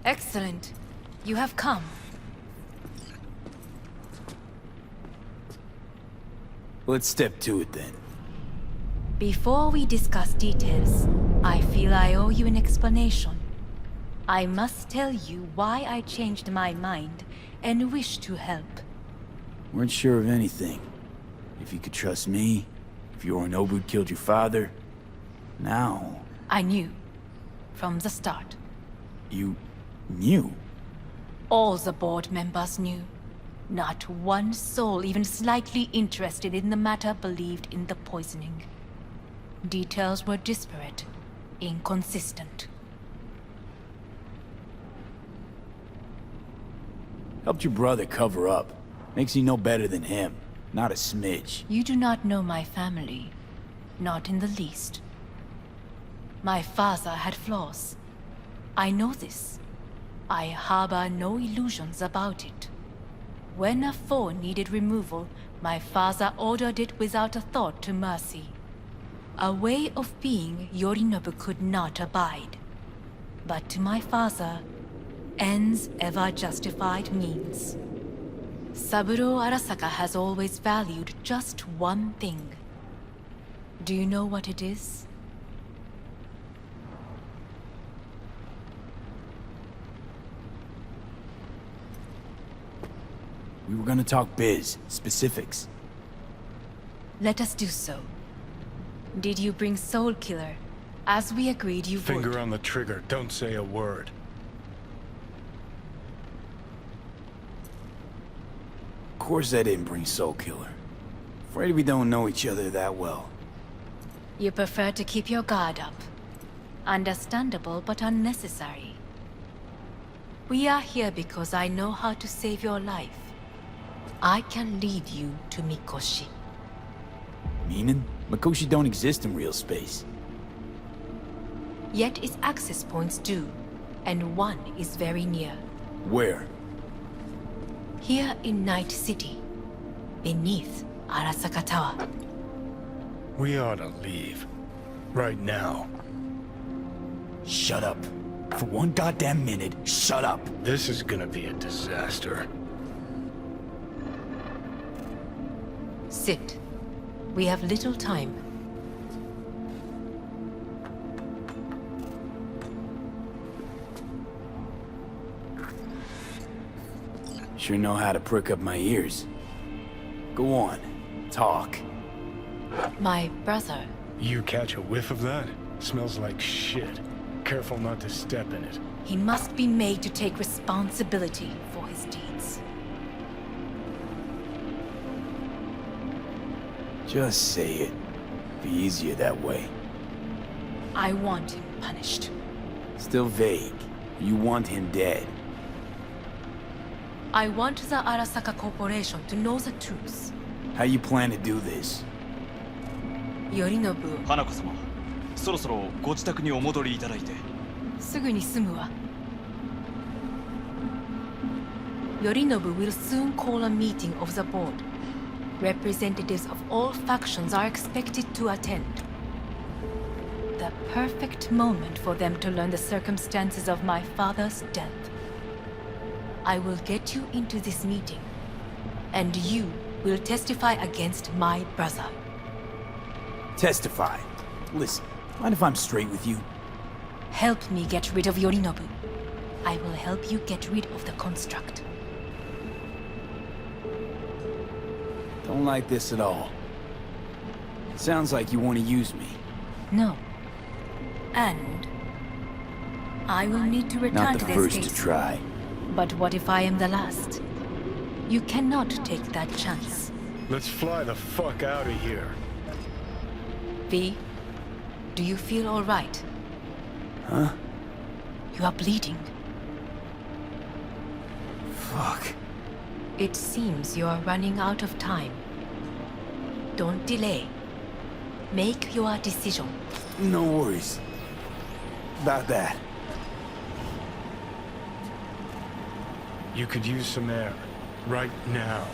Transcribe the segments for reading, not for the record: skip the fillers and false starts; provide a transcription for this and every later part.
Excellent. You have come. Let's step to it then. Before we discuss details, I feel I owe you an explanation. I must tell you why I changed my mind and wish to help. Weren't sure of anything. If you could trust me, if Yorinobu killed your father. Now... I knew. From the start. You... knew? All the board members knew. Not one soul even slightly interested in the matter believed in the poisoning. Details were disparate, inconsistent. Helped your brother cover up. Makes you no better than him. Not a smidge. You do not know my family. Not in the least. My father had flaws. I know this. I harbor no illusions about it. When a foe needed removal, my father ordered it without a thought to mercy. A way of being Yorinobu could not abide. But to my father, ends ever justified means. Saburo Arasaka has always valued just one thing. Do you know what it is? We were gonna talk biz, specifics. Let us do so. Did you bring Soul Killer, as we agreed you would? Finger on the trigger, don't say a word. Of course I didn't bring Soul Killer. Afraid we don't know each other that well. You prefer to keep your guard up. Understandable, but unnecessary. We are here because I know how to save your life. I can lead you to Mikoshi. Meaning? Mikoshi don't exist in real space. Yet its access points do, and one is very near. Where? Here in Night City, beneath Arasaka Tower. We ought to leave. Right now. Shut up. For one goddamn minute, shut up. This is gonna be a disaster. Sit. We have little time. Sure know how to prick up my ears. Go on. Talk. My brother. You catch a whiff of that? Smells like shit. Careful not to step in it. He must be made to take responsibility for his deeds. Just say it. Be easier that way. I want him punished. Still vague. You want him dead. I want the Arasaka Corporation to know the truth. How you plan to do this? Yorinobu. 花子様、そろそろご自宅にお戻りいただいて。すぐに済むわ。Yorinobu will soon call a meeting of the board. Representatives of all factions are expected to attend. The perfect moment for them to learn the circumstances of my father's death. I will get you into this meeting, and you will testify against my brother. Testify. Listen, mind if I'm straight with you? Help me get rid of Yorinobu. I will help you get rid of the construct. Don't like this at all. It sounds like you want to use me. No. And I will need to return Not to the this first case. to try. But what if I am the last? You cannot take that chance. Let's fly the fuck out of here. V, do you feel all right? Huh? You are bleeding. Fuck. It seems you are running out of time. Don't delay. Make your decision. No worries. About that. You could use some air. Right now.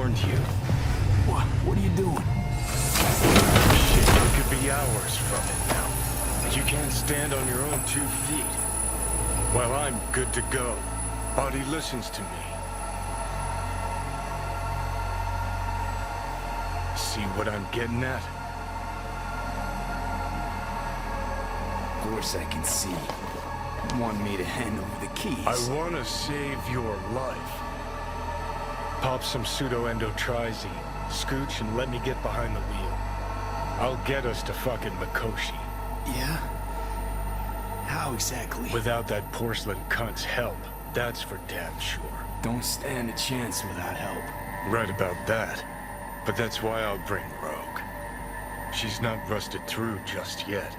warned you. What are you doing? Shit, you could be hours from it now. You can't stand on your own 2 feet. Well, I'm good to go. Body listens to me. See what I'm getting at? Of course I can see. You want me to hand over the keys. I want to save your life. Pop some pseudo-endotrizine, scooch, and let me get behind the wheel. I'll get us to fucking Mikoshi. Yeah? How exactly? Without that porcelain cunt's help, that's for damn sure. Don't stand a chance without help. Right about that. But that's why I'll bring Rogue. She's not rusted through just yet.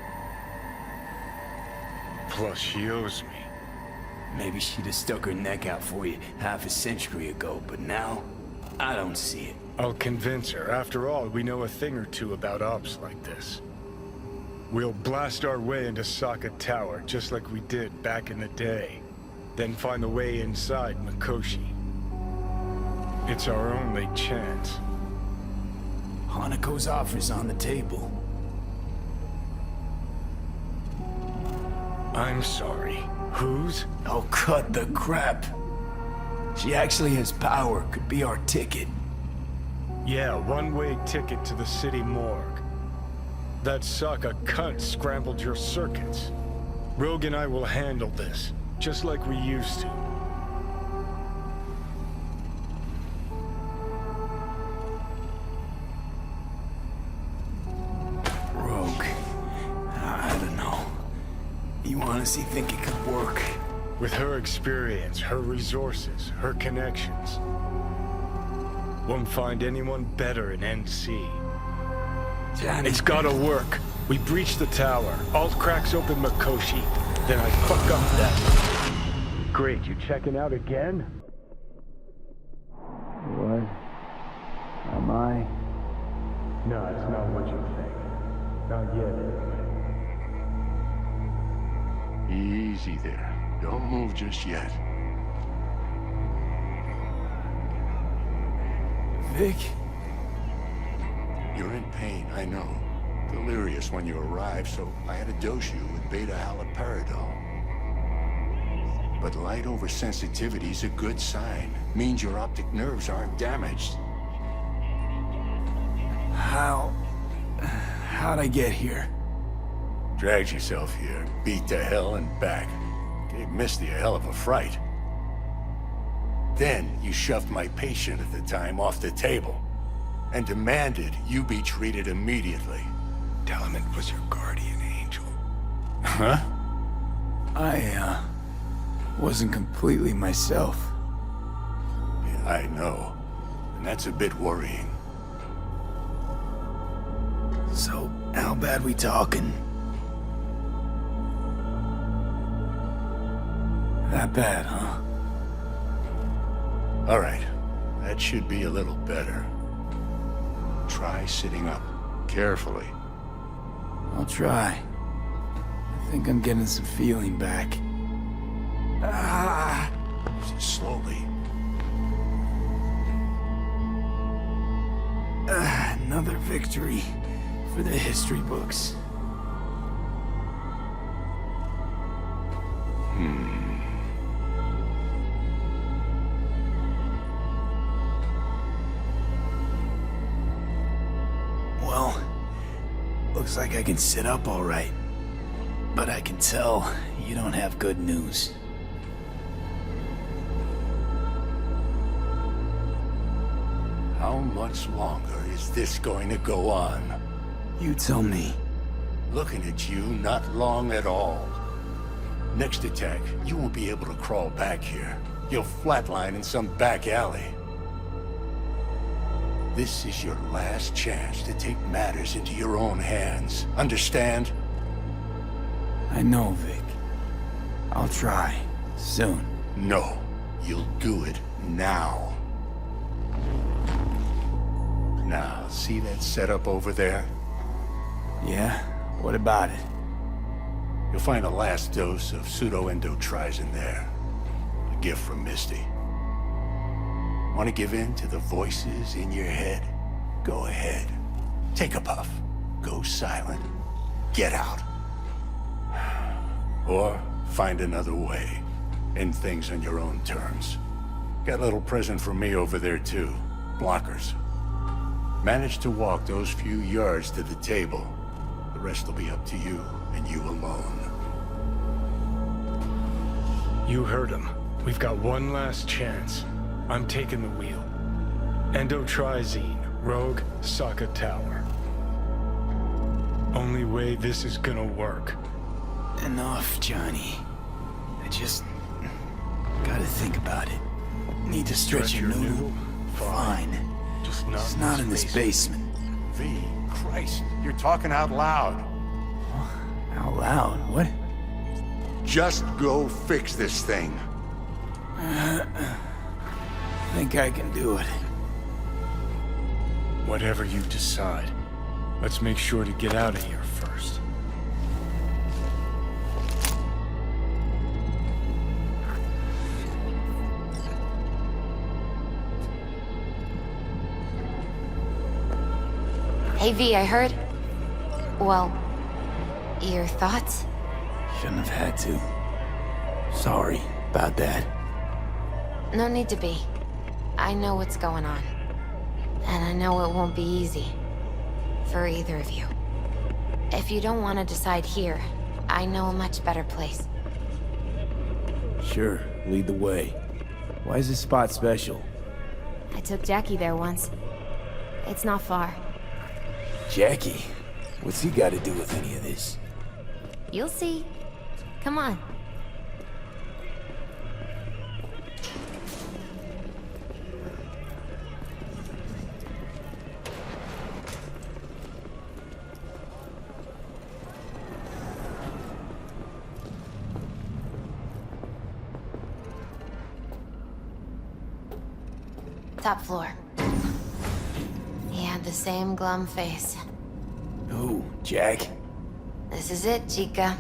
Plus, she owes me. Maybe she'd have stuck her neck out for you half a century ago, but now, I don't see it. I'll convince her. After all, we know a thing or two about ops like this. We'll blast our way into Sokka Tower, just like we did back in the day. Then find the way inside Mikoshi. It's our only chance. Hanako's offer's on the table. I'm sorry. Whose? Oh, cut the crap. She actually has power. Could be our ticket. Yeah, one-way ticket to the city morgue. That Sokka cunt scrambled your circuits. Rogue and I will handle this, just like we used to. Rogue. I don't know. You honestly think it could work? With her experience, her resources, her connections. Won't find anyone better in NC. Johnny. It's gotta work. We breach the tower. Alt cracks open Mikoshi. Then I fuck up that. Great, you checking out again? What? Am I? No, it's not what you think. Not yet, anyway. Easy there. Don't move just yet. Vic? You're in pain, I know. Delirious when you arrived, so I had to dose you with beta-haloperidol. But light oversensitivity's a good sign. Means your optic nerves aren't damaged. How'd I get here? Dragged yourself here, beat to hell and back. Gave Misty a hell of a fright. Then you shoved my patient at the time off the table and demanded you be treated immediately. Tell him it was your guardian angel. Huh? I, wasn't completely myself. Yeah, I know. And that's a bit worrying. So, how bad we talking? That bad, huh? All right. That should be a little better. Try sitting up. Carefully. I'll try. I think I'm getting some feeling back. Ah! Slowly. Another victory for the history books. Well, looks like I can sit up all right. But I can tell you don't have good news. How much longer is this going to go on? You tell me. Looking at you, not long at all. Next attack, you won't be able to crawl back here. You'll flatline in some back alley. This is your last chance to take matters into your own hands. Understand? I know, Vic. I'll try. Soon. No. You'll do it now. Now, see that setup over there? Yeah? What about it? You'll find a last dose of pseudo-endotrizine there. A gift from Misty. Want to give in to the voices in your head? Go ahead. Take a puff. Go silent. Get out. Or find another way. End things on your own terms. Got a little present for me over there too. Blockers. Manage to walk those few yards to the table. The rest will be up to you, and you alone. You heard him. We've got one last chance. I'm taking the wheel. Endotrizine, Rogue, Sokka Tower. Only way this is gonna work. Enough, Johnny. I just gotta think about it. Need to stretch your noodle? Fine. Just not, It's not in this basement. V, Christ, you're talking out loud. Out loud? What? Just go fix this thing. Think I can do it. Whatever you decide. Let's make sure to get out of here first. Hey V, I heard... Well, your thoughts? Shouldn't have had to. Sorry about that. No need to be. I know what's going on. And I know it won't be easy. For either of you. If you don't want to decide here, I know a much better place. Sure, lead the way. Why is this spot special? I took Jackie there once. It's not far. Jackie? What's he got to do with any of this? You'll see. Come on. Top floor. He had the same glum face. Who? Jack? This is it, Chica.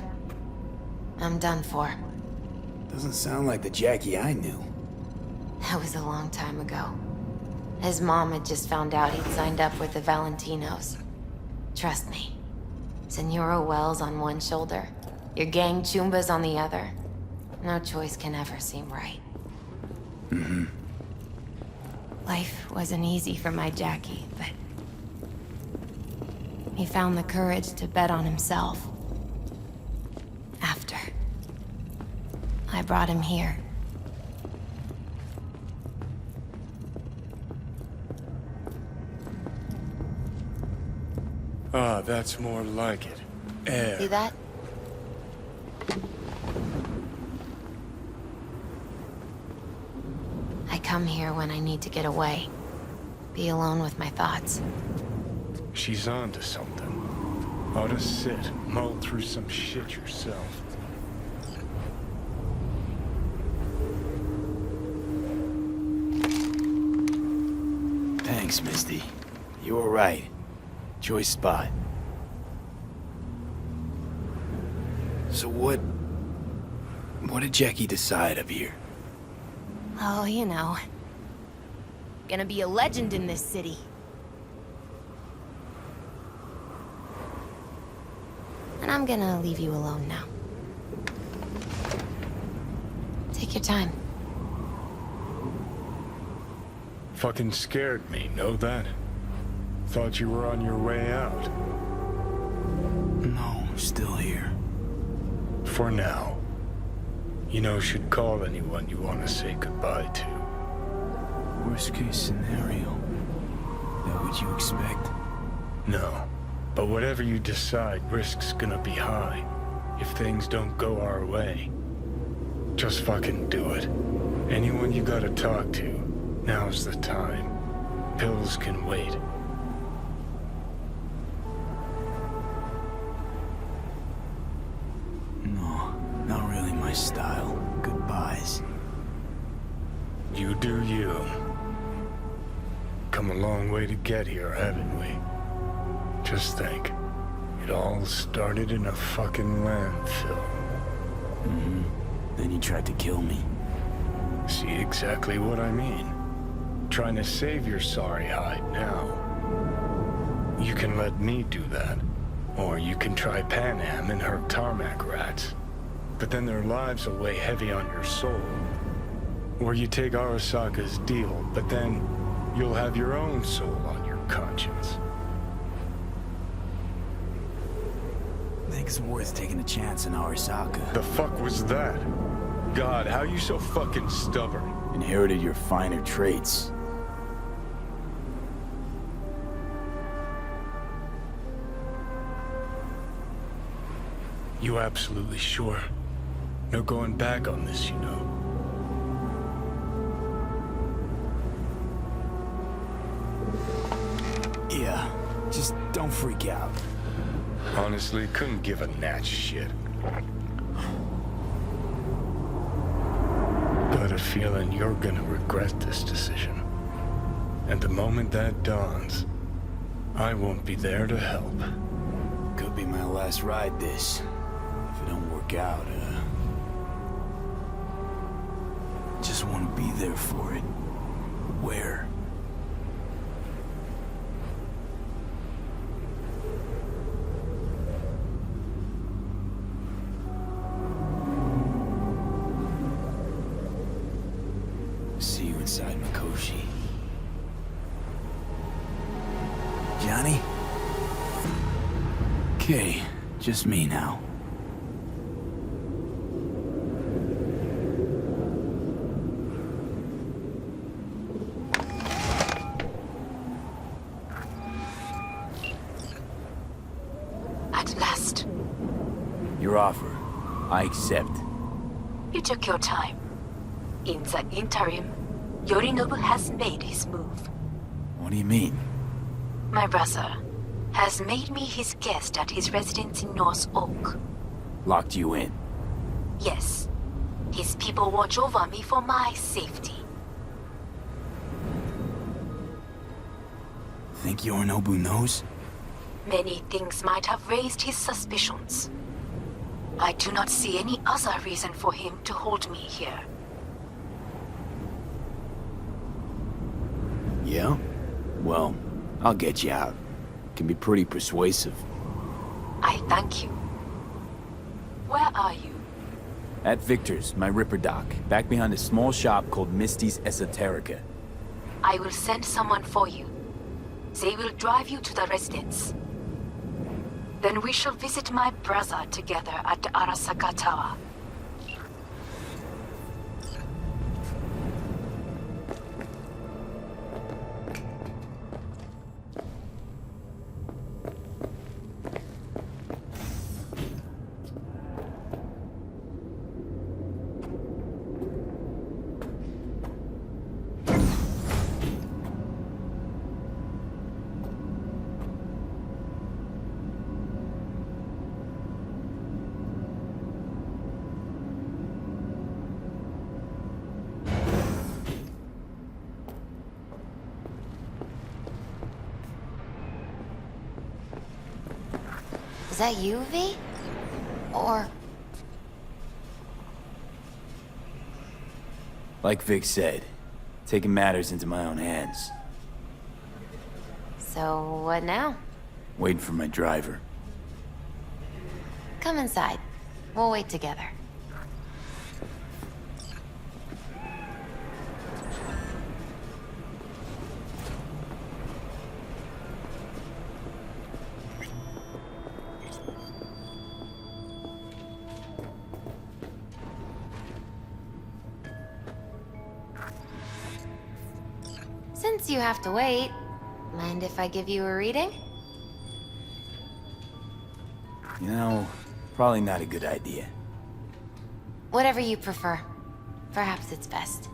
I'm done for. Doesn't sound like the Jackie I knew. That was a long time ago. His mom had just found out he'd signed up with the Valentinos. Trust me. Senora Wells on one shoulder, your gang Chumbas on the other. No choice can ever seem right. Mm-hmm. Life wasn't easy for my Jackie, but... he found the courage to bet on himself. After. I brought him here. Ah, that's more like it. Air. See that? I come here when I need to get away. Be alone with my thoughts. She's on to something. Ought to sit, mull through some shit yourself. Thanks, Misty. You were right. Choice spot. So what did Jackie decide up here? Oh, you know. Gonna be a legend in this city. And I'm gonna leave you alone now. Take your time. Fucking scared me, know that? Thought you were on your way out. No, still here. For now. You know, should call anyone you want to say goodbye to. Worst case scenario. That what you expect? No. But whatever you decide, risk's gonna be high. If things don't go our way. Just fucking do it. Anyone you gotta talk to, now's the time. Pills can wait. No, not really my style. Goodbyes. You do you. Come a long way to get here, haven't we? Just think. It all started in a fucking landfill. Mm-hmm. Then you tried to kill me. See exactly what I mean? trying to save your sorry hide now. You can let me do that. Or you can try Pan Am and her tarmac rats. But then their lives will weigh heavy on your soul. Or you take Arasaka's deal, but then you'll have your own soul on your conscience. I think it's worth taking a chance on Arasaka. The fuck was that? God, how you so fucking stubborn? Inherited your finer traits. You absolutely sure? No going back on this, you know. Yeah, just don't freak out. Honestly, couldn't give a gnat's shit. Got a feeling you're gonna regret this decision. And the moment that dawns, I won't be there to help. Could be my last ride this. If it don't work out, just want to be there for it. Where? See you inside Mikoshi. Johnny? Okay, just me now. At last. Your offer, I accept. You took your time. In the interim, Yorinobu has made his move. What do you mean? My brother has made me his guest at his residence in North Oak. Locked you in. Yes. His people watch over me for my safety. Think Yorinobu knows? Many things might have raised his suspicions. I do not see any other reason for him to hold me here. Yeah? Well, I'll get you out. Can be pretty persuasive. I thank you. Where are you? At Victor's, my Ripper dock, back behind a small shop called Misty's Esoterica. I will send someone for you. They will drive you to the residence. Then we shall visit my brother together at the Arasaka Tower. Is that you, V? Or... Like Vic said, taking matters into my own hands. So, what now? Waiting for my driver. Come inside. We'll wait together. Since you have to wait, mind if I give you a reading? You know, probably not a good idea. Whatever you prefer. Perhaps it's best.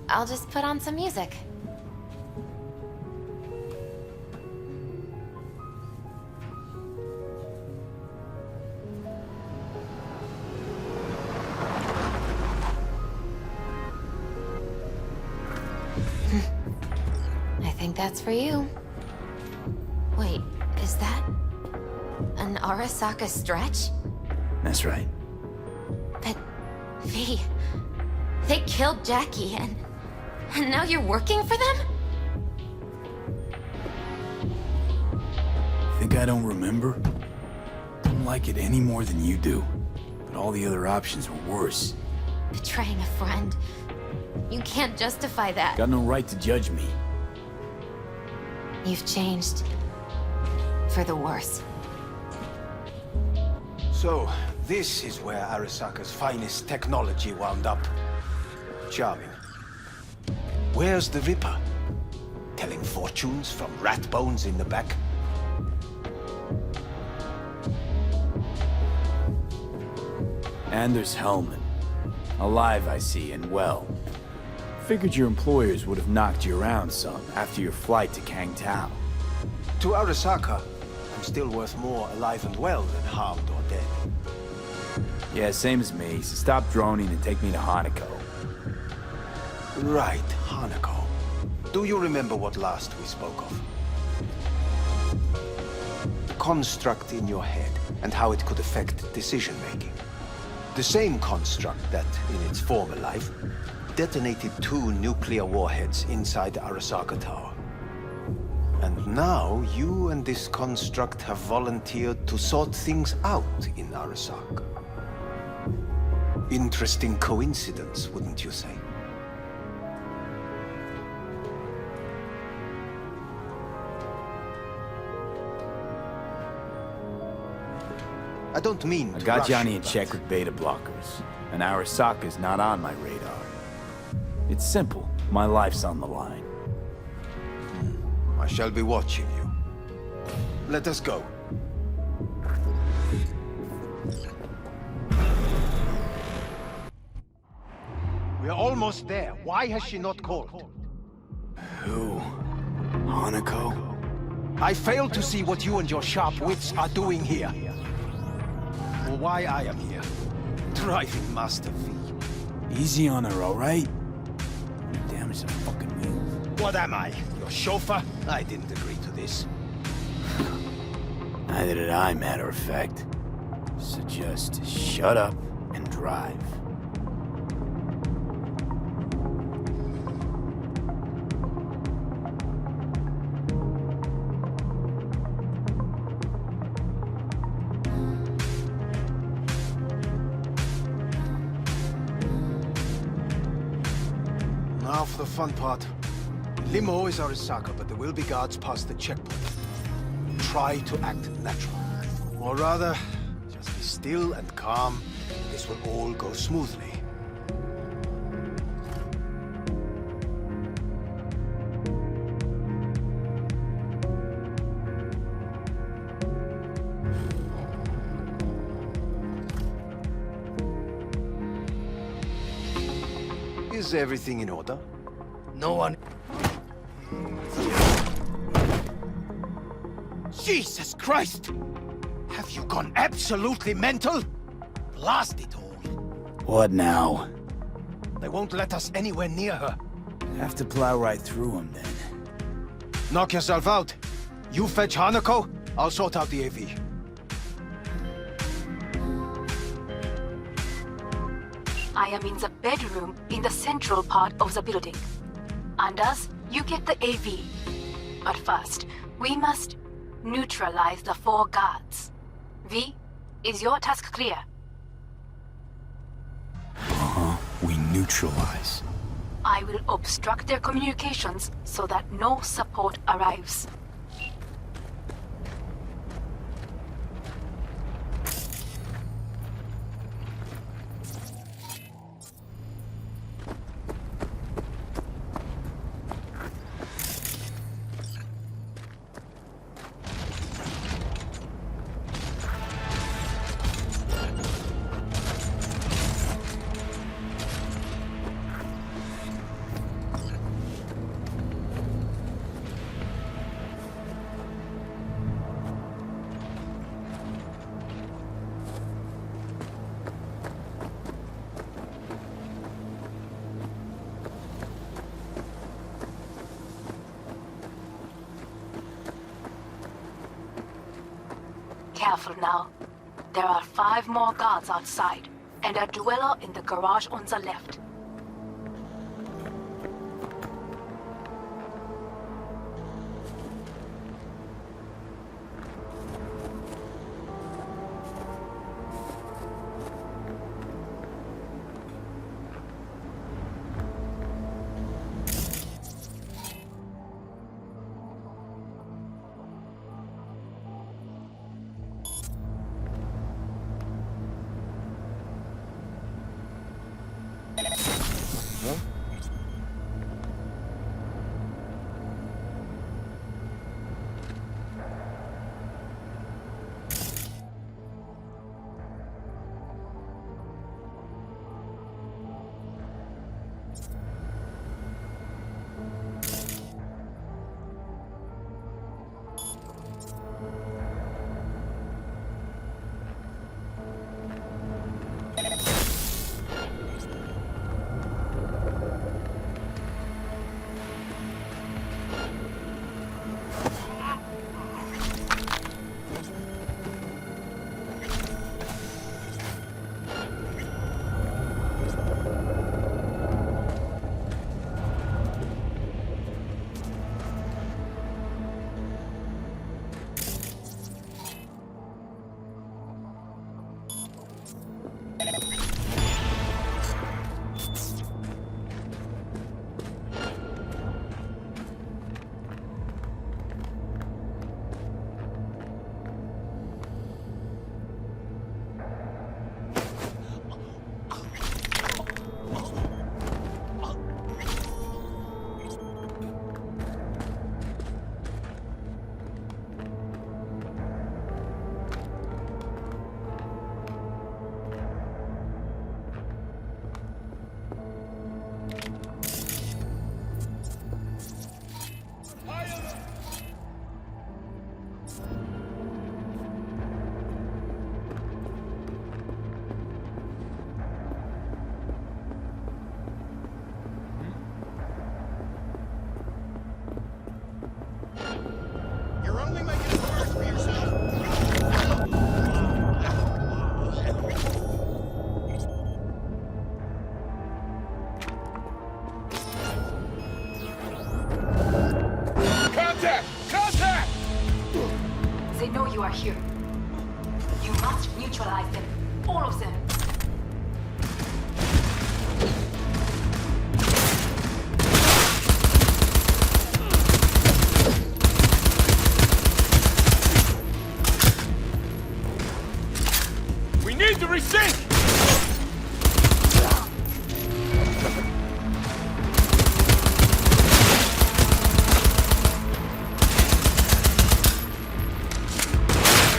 I'll just put on some music. I think that's for you. Wait, is that an Arasaka stretch? That's right. But, V, they killed Jackie and And now you're working for them? Think I don't remember? Don't like it any more than you do. But all the other options were worse. Betraying a friend. You can't justify that. Got no right to judge me. You've changed. For the worse. So, this is where Arasaka's finest technology wound up. Charming. Where's the Ripper? Telling fortunes from rat bones in the back? And there's Hellman. Alive, I see, and well. Figured your employers would have knocked you around some after your flight to Kangtao. To Arasaka, I'm still worth more alive and well than harmed or dead. Yeah, same as me, so stop droning and take me to Hanako. Right, Hanako. Do you remember what last we spoke of? The construct in your head and how it could affect decision-making. The same construct that, in its former life, detonated 2 nuclear warheads inside the Arasaka Tower. And now, you and this construct have volunteered to sort things out in Arasaka. Interesting coincidence, wouldn't you say? I don't mean to I got rush Johnny you, in but- check with beta blockers, and Arasaka's not on my radar. It's simple. My life's on the line. I shall be watching you. Let us go. We're almost there. Why has she not called? Who? Hanako? I fail to see what you and your sharp wits are doing here. Or why I am here. Driving Master V. Easy on her, alright? Damage that fucking move. What am I? Your chauffeur? I didn't agree to this. Neither did I, matter of fact. So just shut up and drive. Now for the fun part. Limo is Arasaka, but there will be guards past the checkpoint. Try to act natural. Or rather, just be still and calm. This will all go smoothly. Is everything in order? No one... Jesus Christ! Have you gone absolutely mental? Blast it all. What now? They won't let us anywhere near her. Have to plow right through them then. Knock yourself out. You fetch Hanako, I'll sort out the AV. I am in the bedroom in the central part of the building. Anders, you get the AV. But first, we must neutralize the 4 guards. V, is your task clear? We neutralize. I will obstruct their communications so that no support arrives. Careful now. There are 5 more guards outside, and a dweller in the garage on the left. here. You must neutralize them. All of them. We need to resync!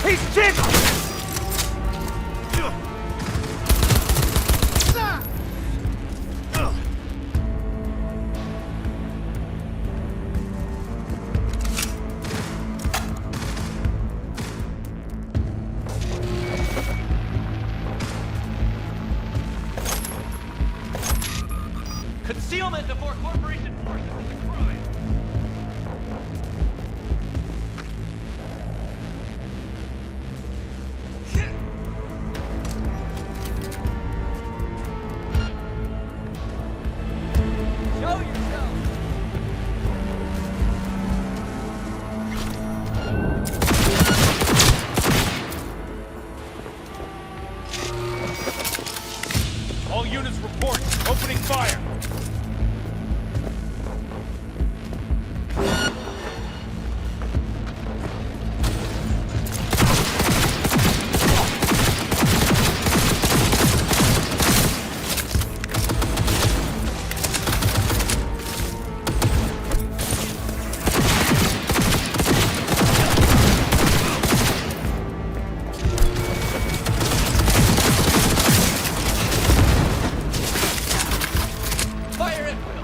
He's dead! Concealment before corporation forces are destroyed! Show yourself! All units report. Opening fire. Fire at will!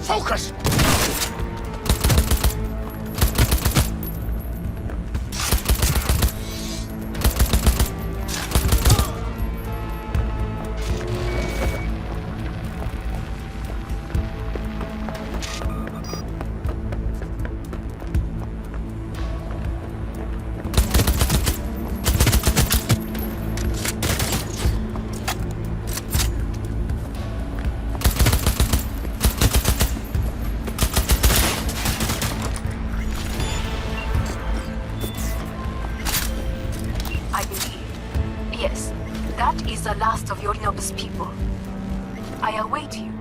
Focus! I believe. Yes, that is the last of Yorinobu's people. I await you.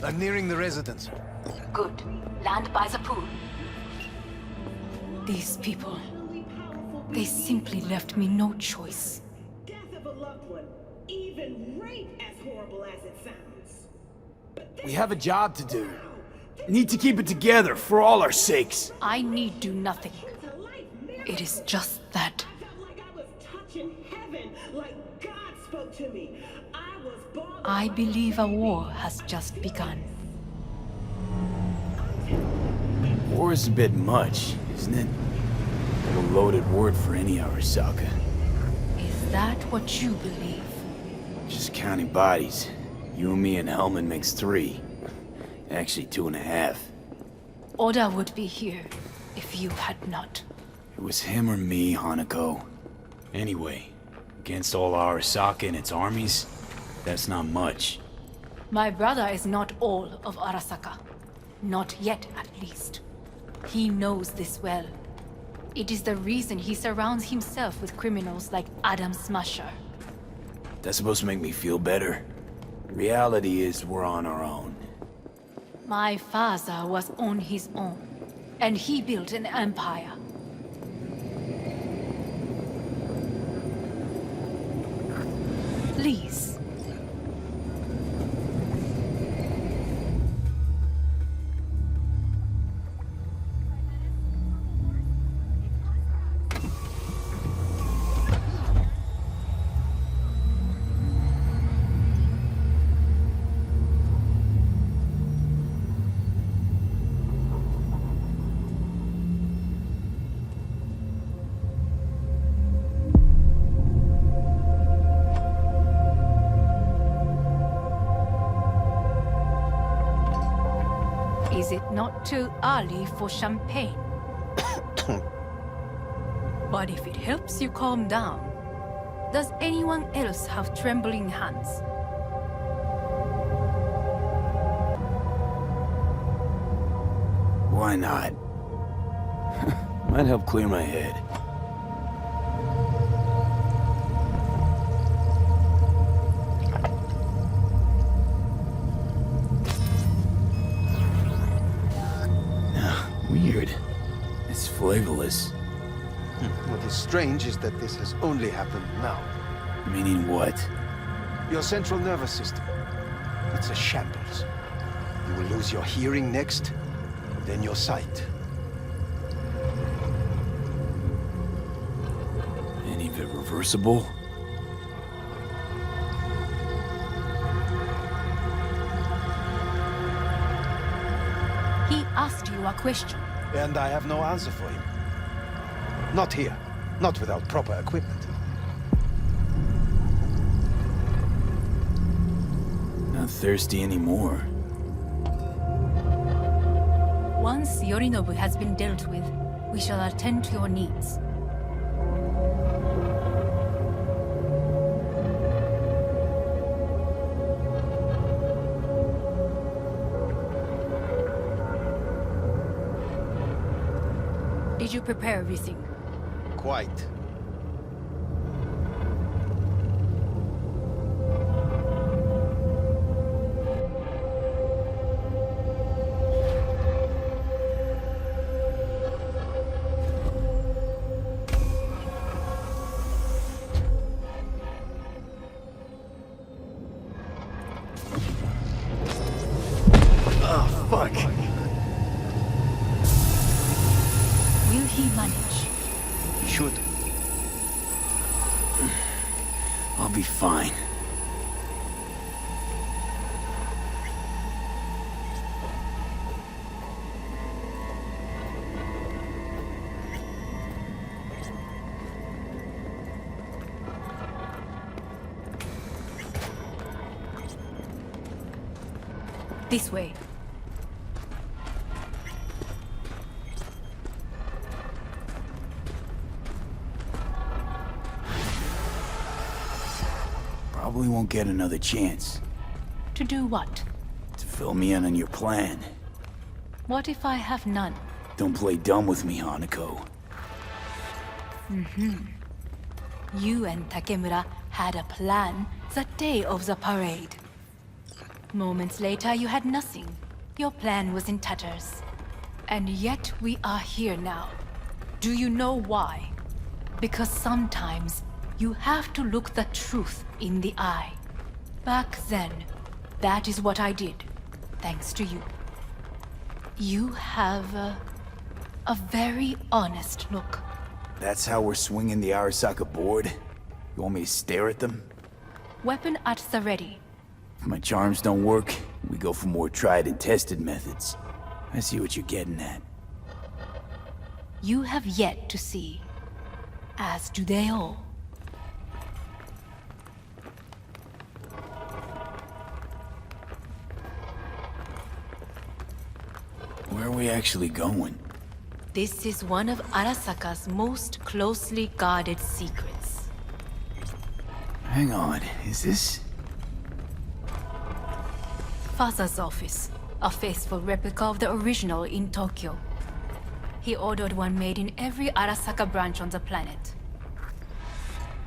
I'm nearing the residence. Good. Land by the pool. These people, they simply left me no choice. Death of a loved one, even rape as horrible as it sounds. We have a job to do. Need to keep it together for all our sakes. I need do nothing. It is just that. I felt like I was touching heaven, like God spoke to me. I was born. I believe a war has just begun. War is a bit much, isn't it? A loaded word for any Arasaka. Is that what you believe? Just counting bodies. You and me and Hellman makes 3. Actually 2.5. Oda would be here if you had not. It was him or me, Hanako. Anyway, against all Arasaka and its armies, that's not much. My brother is not all of Arasaka. Not yet, at least. He knows this well. It is the reason he surrounds himself with criminals like Adam Smasher. That's supposed to make me feel better. Reality is we're on our own. My father was on his own, and he built an empire. Please. Is it not too early for champagne? But if it helps you calm down, does anyone else have trembling hands? Why not? Might help clear my head. Weird. It's flavorless. What is strange is that this has only happened now. Meaning what? Your central nervous system. It's a shambles. You will lose your hearing next, then your sight. Any of it reversible? He asked you a question. And I have no answer for him. Not here. Not without proper equipment. Not thirsty anymore. Once Yorinobu has been dealt with, we shall attend to your needs. Did you prepare everything? Quite. Oh, fuck. Will he manage? He should. I'll be fine. This way. Probably won't get another chance. To do what? To fill me in on your plan. What if I have none? Don't play dumb with me, Hanako. You and Takemura had a plan the day of the parade. Moments later, you had nothing. Your plan was in tatters. And yet we are here now, Do you know why? Because sometimes you have to look the truth in the eye. Back then, that is what I did, thanks to you. You have a very honest look. That's how we're swinging the Arasaka board? You want me to stare at them? Weapon at the ready. If my charms don't work, we go for more tried and tested methods. I see what you're getting at. You have yet to see, as do they all. Where are we actually going? This is one of Arasaka's most closely guarded secrets. Hang on, is this... Father's office, a faithful replica of the original in Tokyo. He ordered one made in every Arasaka branch on the planet.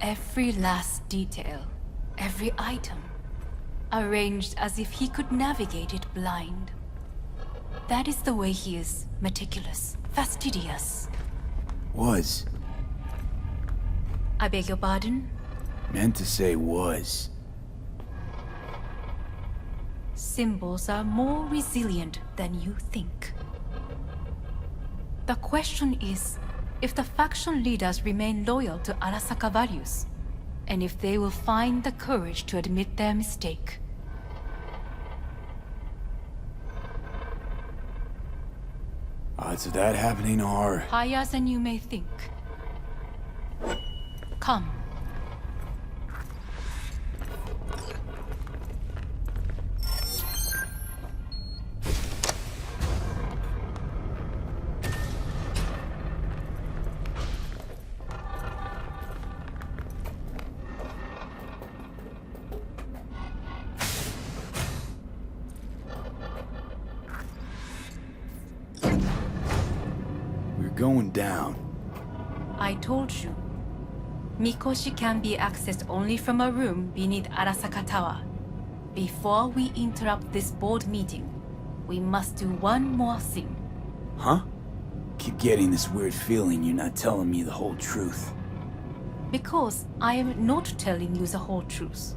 Every last detail, every item, arranged as if he could navigate it blind. That is the way he is, meticulous, fastidious. Was. I beg your pardon? Meant to say was. Symbols are more resilient than you think. The question is, if the faction leaders remain loyal to Arasaka values, and if they will find the courage to admit their mistake. Odds of that happening are... higher than you may think. Come. Going down. I told you. Mikoshi can be accessed only from a room beneath Arasaka Tower. Before we interrupt this board meeting, we must do one more thing. Huh? Keep getting this weird feeling you're not telling me the whole truth. Because I am not telling you the whole truth.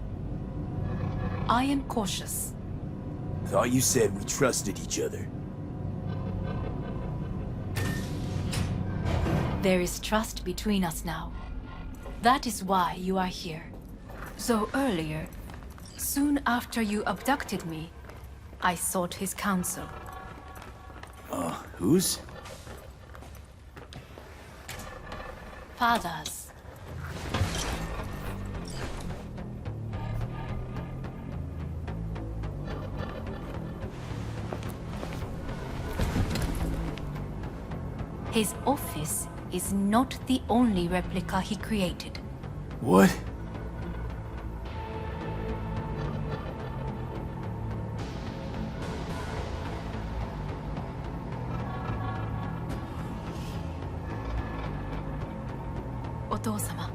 I am cautious. Thought you said we trusted each other. There is trust between us now. That is why you are here. So earlier, soon after you abducted me, I sought his counsel. Whose? Father's. His office is not the only replica he created. What? Otou-sama.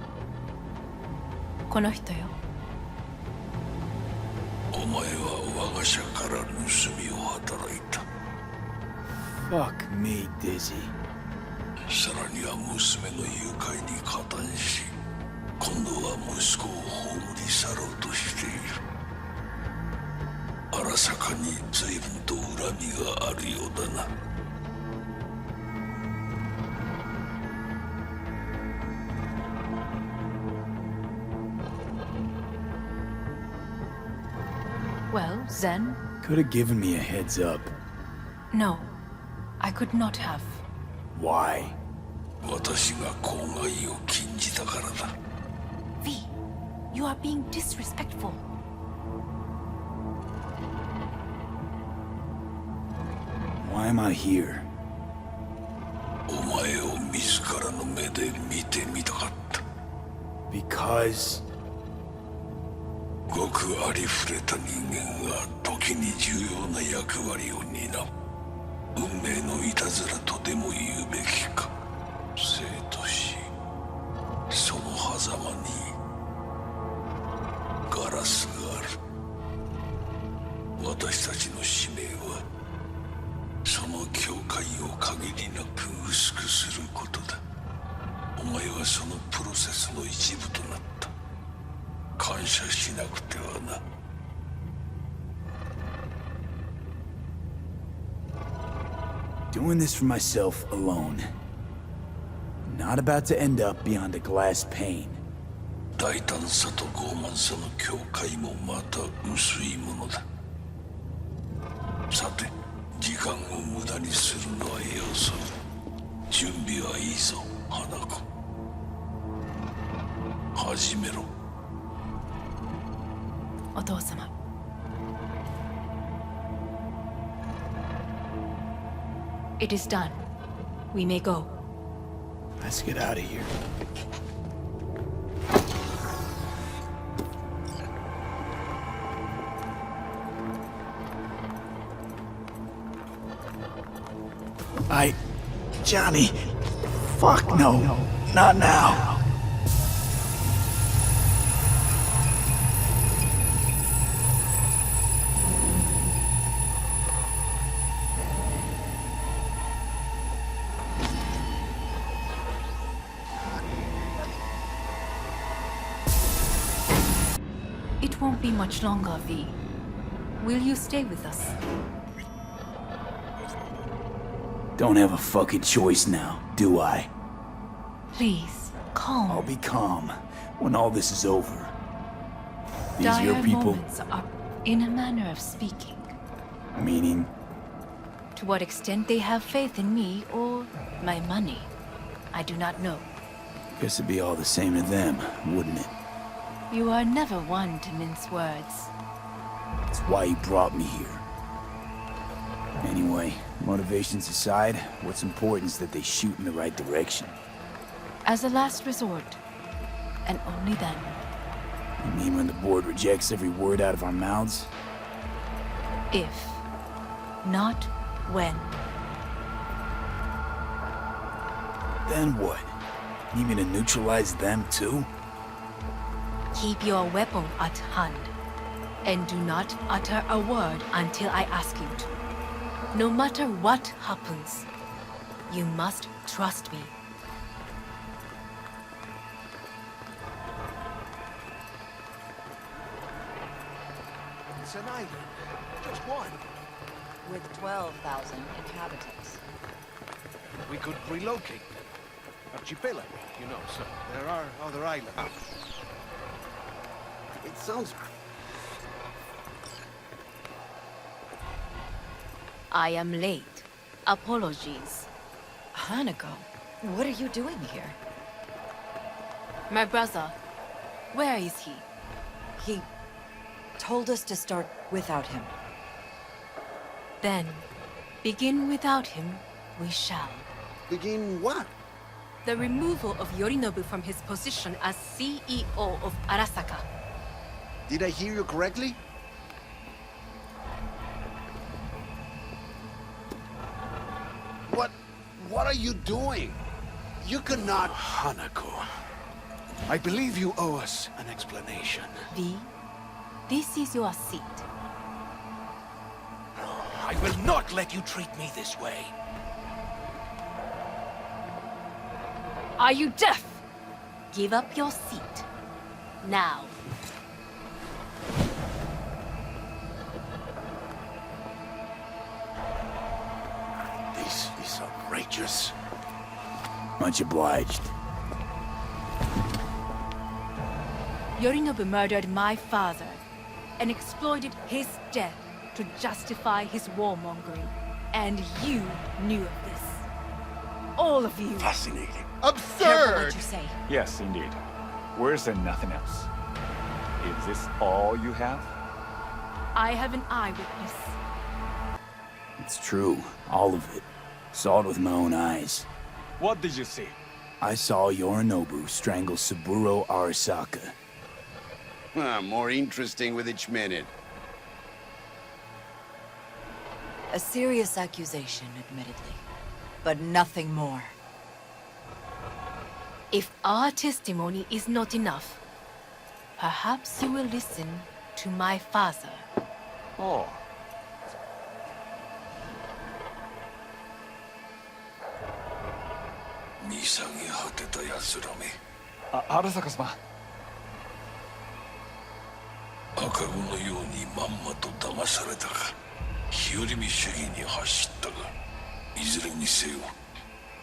この人よ。お前は我が社から盗みを働いた。Fuck me, Dizzy. さらには娘の誘拐に加担し、今度は息子を葬り去ろうとしている。荒坂に随分と恨みがあるようだな。Well, then... Could have given me a heads up. No, I could not have. Why? 私が公害を禁じたからだ。V, you are being disrespectful. Why am I here? お前を自らの目で見てみたかった。Because... ごくありふれた人間が時に重要な役割を担う。運命のいたずらとでも言うべきか。生と死、その狭間にガラスがある。私たちの使命はその境界を限りなく薄くすることだ。がそのプロセスの一部となった。感謝しなくてはな。Doing this for myself alone. Not about to end up beyond a glass pane. 大胆さと傲慢さの境界もまた薄いものだ。さて、時間を無駄にするのはよそう。準備はいいぞ、花子。始めろ。お父様。It is done. We may go. Let's get out of here. Johnny. Fuck no. Not now. It won't be much longer, V. Will you stay with us? Don't have a fucking choice now, do I? Please, calm. I'll be calm when all this is over. These are your Dire people? moments are, in a manner of speaking. Meaning? To what extent they have faith in me or my money, I do not know. Guess it'd be all the same to them, wouldn't it? You are never one to mince words. That's why you brought me here. Anyway, motivations aside, what's important is that they shoot in the right direction. As a last resort, and only then. You mean when the board rejects every word out of our mouths? If, not when. Then what? Need me to neutralize them too? Keep your weapon at hand, and do not utter a word until I ask you to. No matter what happens, you must trust me. It's an island. Just one. With 12,000 inhabitants. We could relocate them. Archipelago, you know, so there are other islands. It sounds... I am late. Apologies. Hanako, what are you doing here? My brother, where is he? He told us to start without him. Then, begin without him, we shall. Begin what? The removal of Yorinobu from his position as CEO of Arasaka. Did I hear you correctly? What are you doing? You cannot... Hanako, I believe you owe us an explanation. V, this is your seat. I will not let you treat me this way. Are you deaf? Give up your seat. Now. This is outrageous. Much obliged. Yorinobu murdered my father and exploited his death to justify his warmongering. And you knew of this. All of you. Fascinating. Careful Absurd! what you say. Yes, indeed. Where's there nothing else? Is this all you have? I have an eyewitness. It's true, all of it. Saw it with my own eyes. What did you see? I saw Yorinobu strangle Saburo Arasaka. More interesting with each minute. A serious accusation, admittedly. But nothing more. If our testimony is not enough, perhaps you will listen to my father. Oh. 見下げ果てた奴らめ。荒坂様。赤子のようにまんまと騙されたか。日和見主義に走ったが、いずれにせよ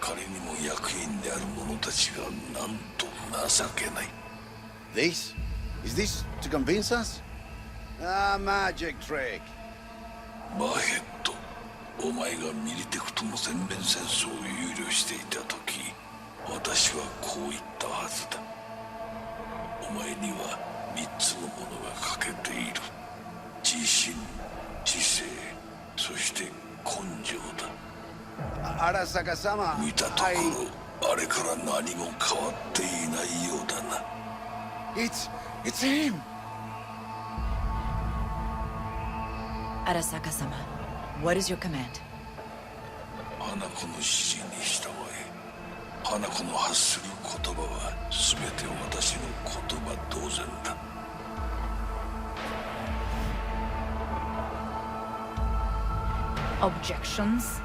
仮にも役員である者たちがなんと情けない。 This? Is this to convince us? Ah, magic trick. バヘッド、お前がミリテクとの全面戦争を憂慮していた時、私はこう言ったはずだ。お前には3つのものが欠けている。自信、知性、そして根性だ。Arasaka-sama, 見たところ、あれから何も変わっていないようだな。It's him! Arasaka-sama, what is your command? 花子の指示に従え。花子の発する言葉は全て私の言葉同然だ。Objections?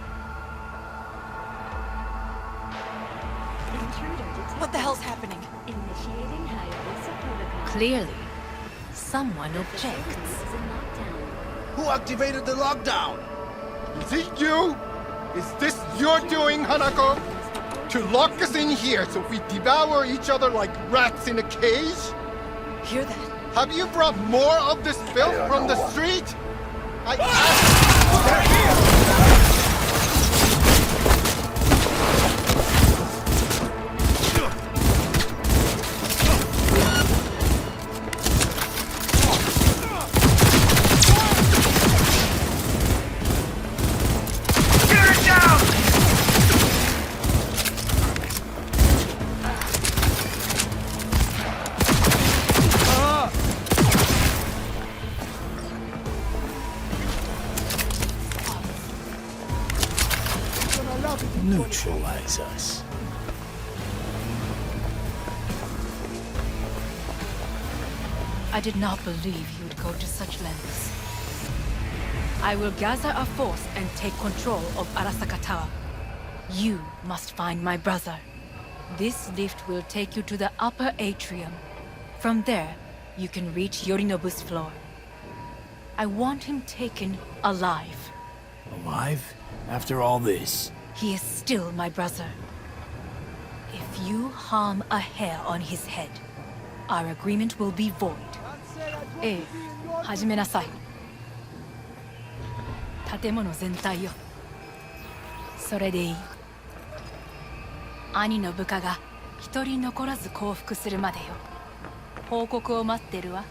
What the hell's happening? Initiating higher protocol. Clearly, someone objects. Who activated the lockdown? Is it you? Is this your doing, Hanako? To lock us in here so we devour each other like rats in a cage? Hear that? Have you brought more of this filth from the street? Neutralize us. I did not believe you would go to such lengths. I will gather a force and take control of Arasaka Tower. You must find my brother. This lift will take you to the upper atrium. From there, you can reach Yorinobu's floor. I want him taken alive. Alive? After all this? He is still my brother. If you harm a hair on his head, our agreement will be void. ええ、始めなさい。建物全体よ。それでいい。兄の部下が一人残らず降伏するまでよ。報告を待ってるわ。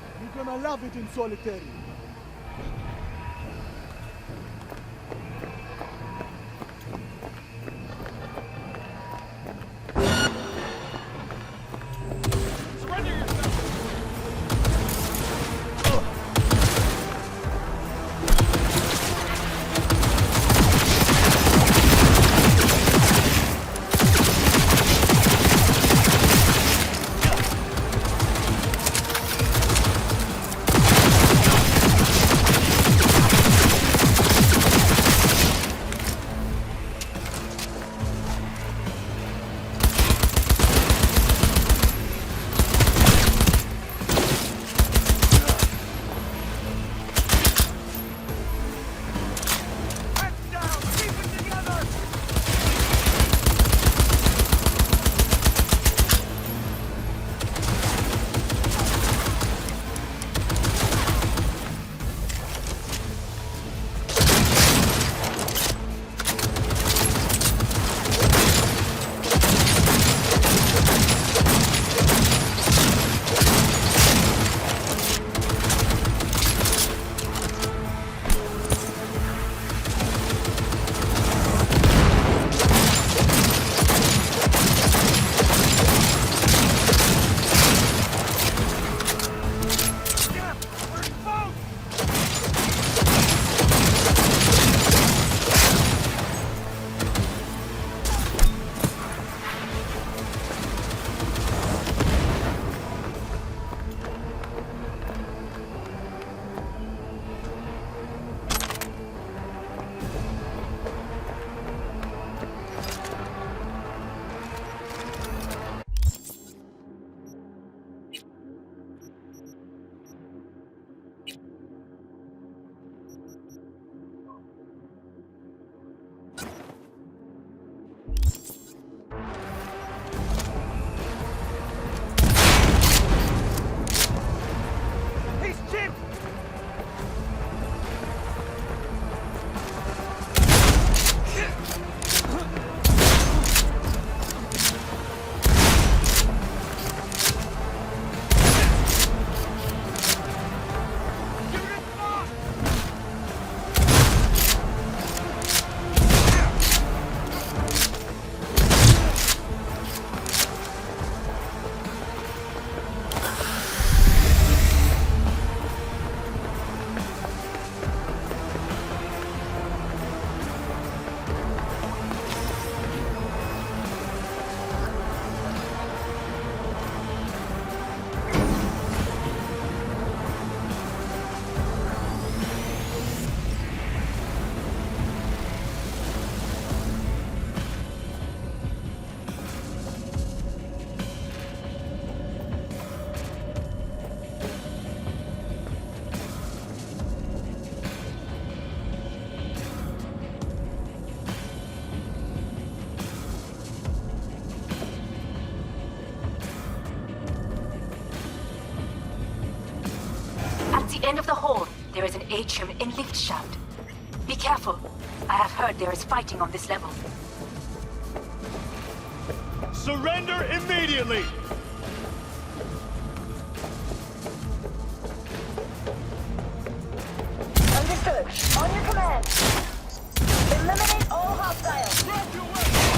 end of the hall, there is an atrium and lift shaft. Be careful. I have heard there is fighting on this level. Surrender immediately! Understood. On your command. Eliminate all hostiles. Drop your weapons!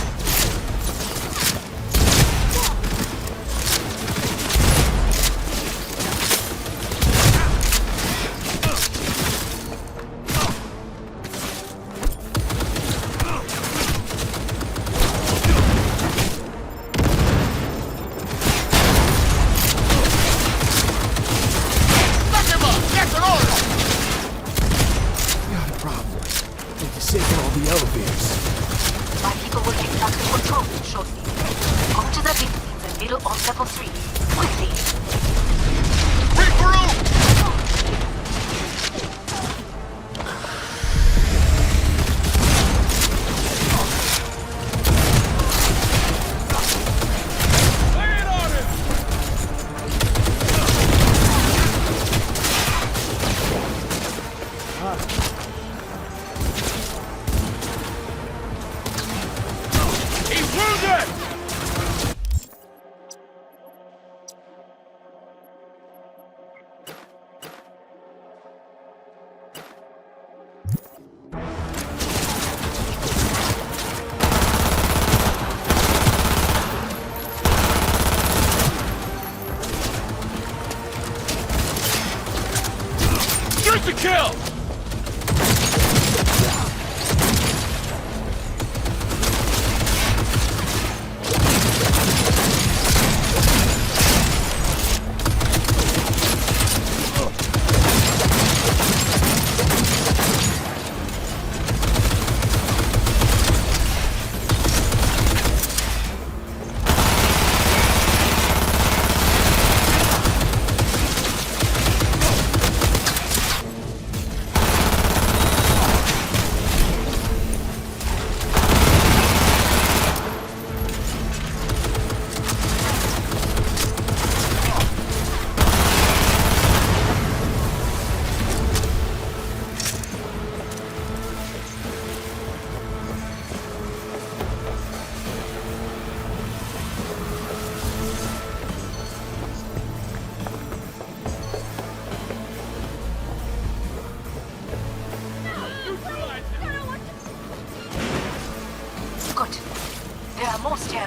To kill!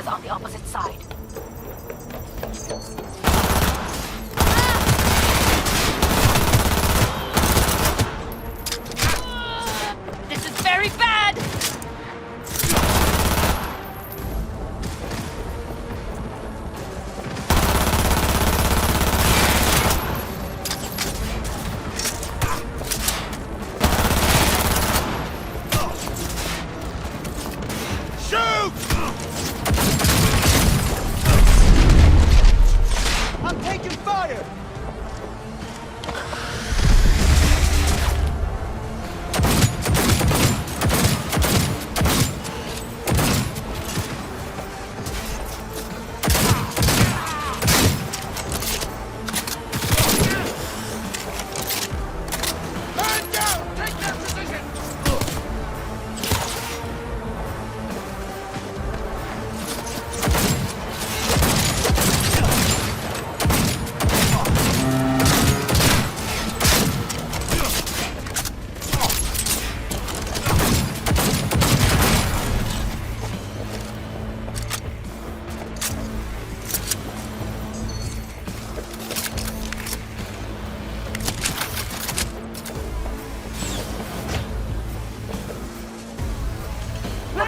on the opposite side. This is very bad!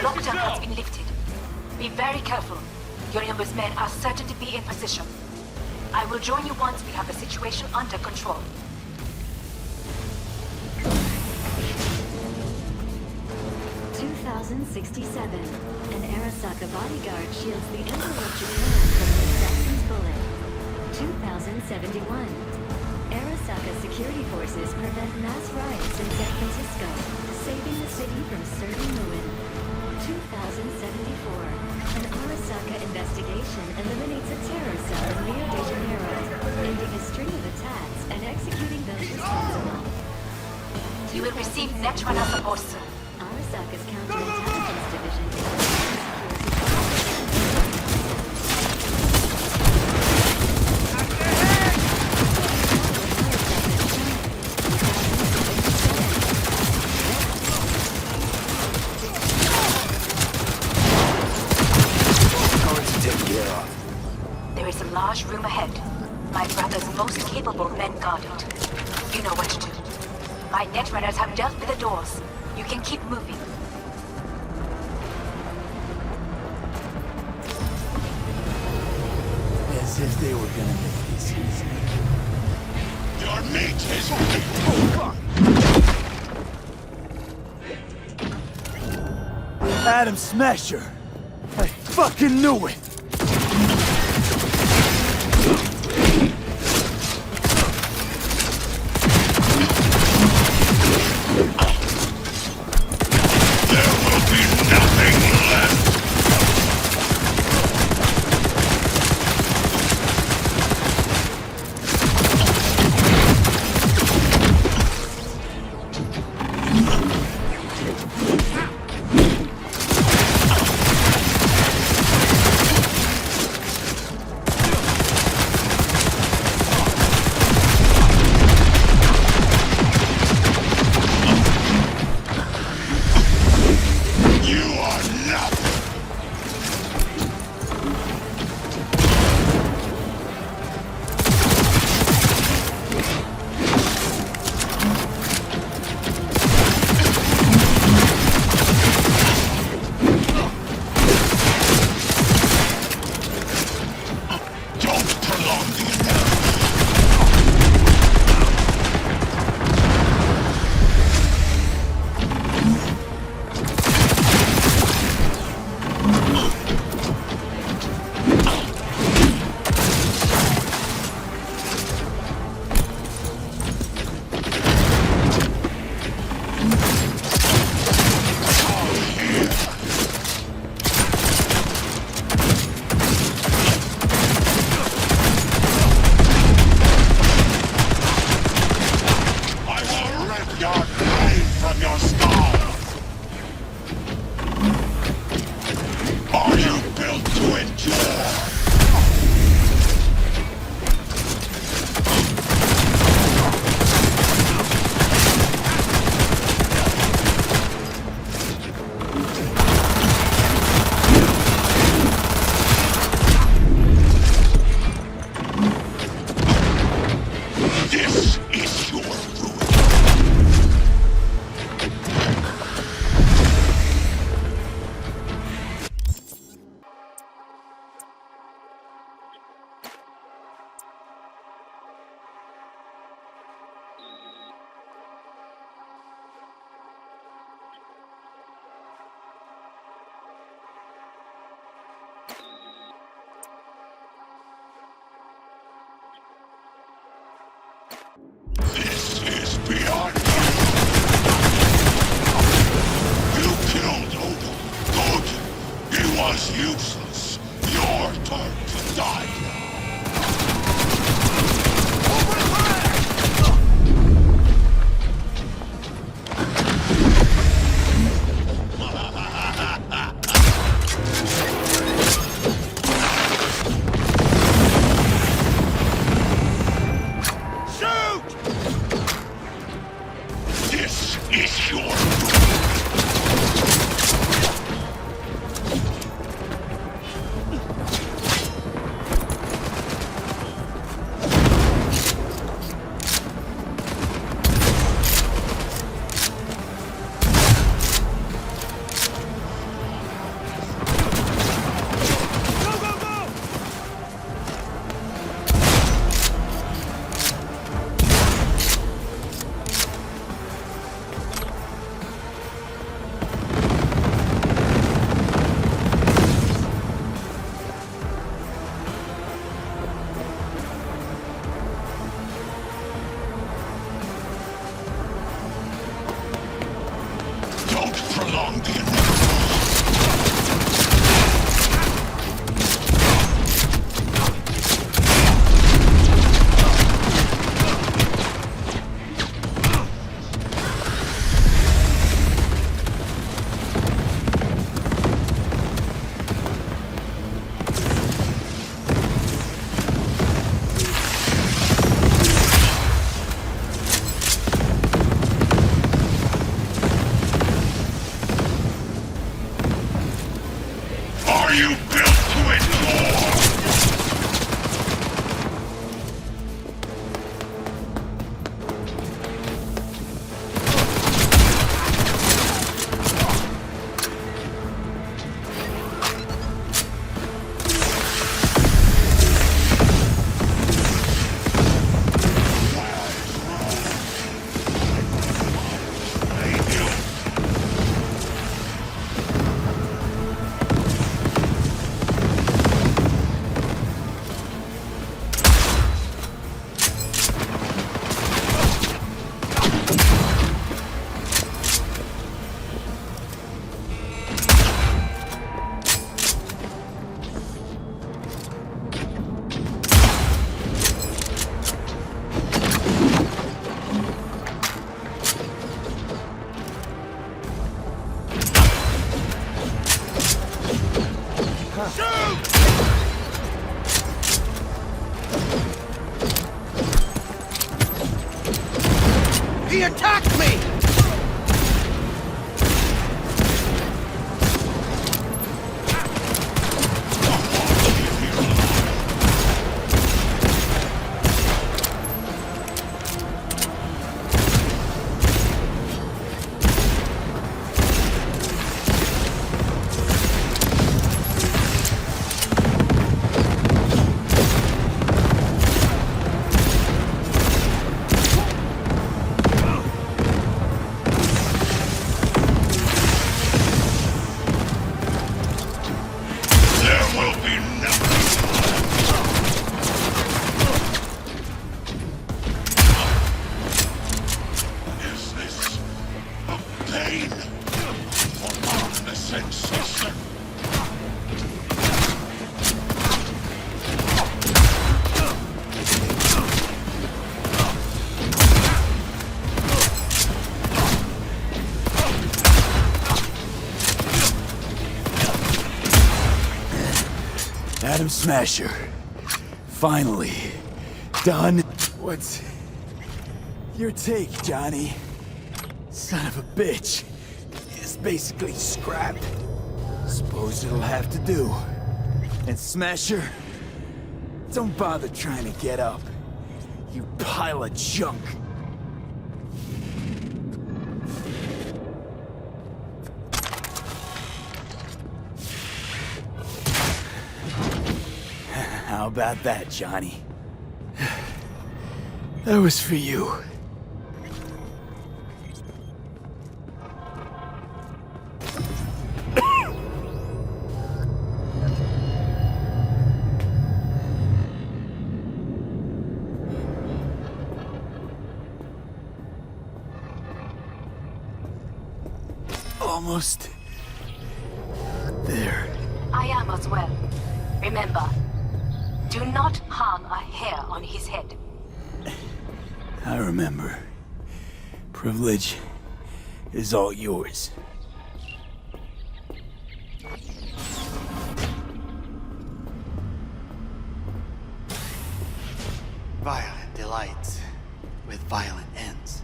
Lockdown has been lifted. Be very careful. Your numbers men are certain to be in position. I will join you once we have the situation under control. An Arasaka bodyguard shields the Emperor of Japan from the assassin's bullet. 2071. Arasaka security forces prevent mass riots in San Francisco, saving the city from certain ruin. 2074. An Arasaka investigation eliminates a terror cell in Rio de Janeiro, ending a string of attacks and executing those responsible. receive Netrunner support soon. Arasaka's counterintelligence division. There is a large room ahead. My brother's most capable men guard it. You know what to do. My Netrunners have dealt with the doors. You can keep moving. As if they were gonna make this easy. Your meat is Adam Smasher! I fucking knew it! Useless. Your turn to die now. Shoot! This is your He attacked me! Atom Smasher. Finally. Done. What's your take, Johnny? Son of a bitch. It's basically scrapped. Suppose it'll have to do. And Smasher, don't bother trying to get up. You pile of junk. How about that, Johnny? That was for you. Almost there. I am as well. Remember, do not harm a hair on his head. I remember. Privilege is all yours. Violent delights with violent ends.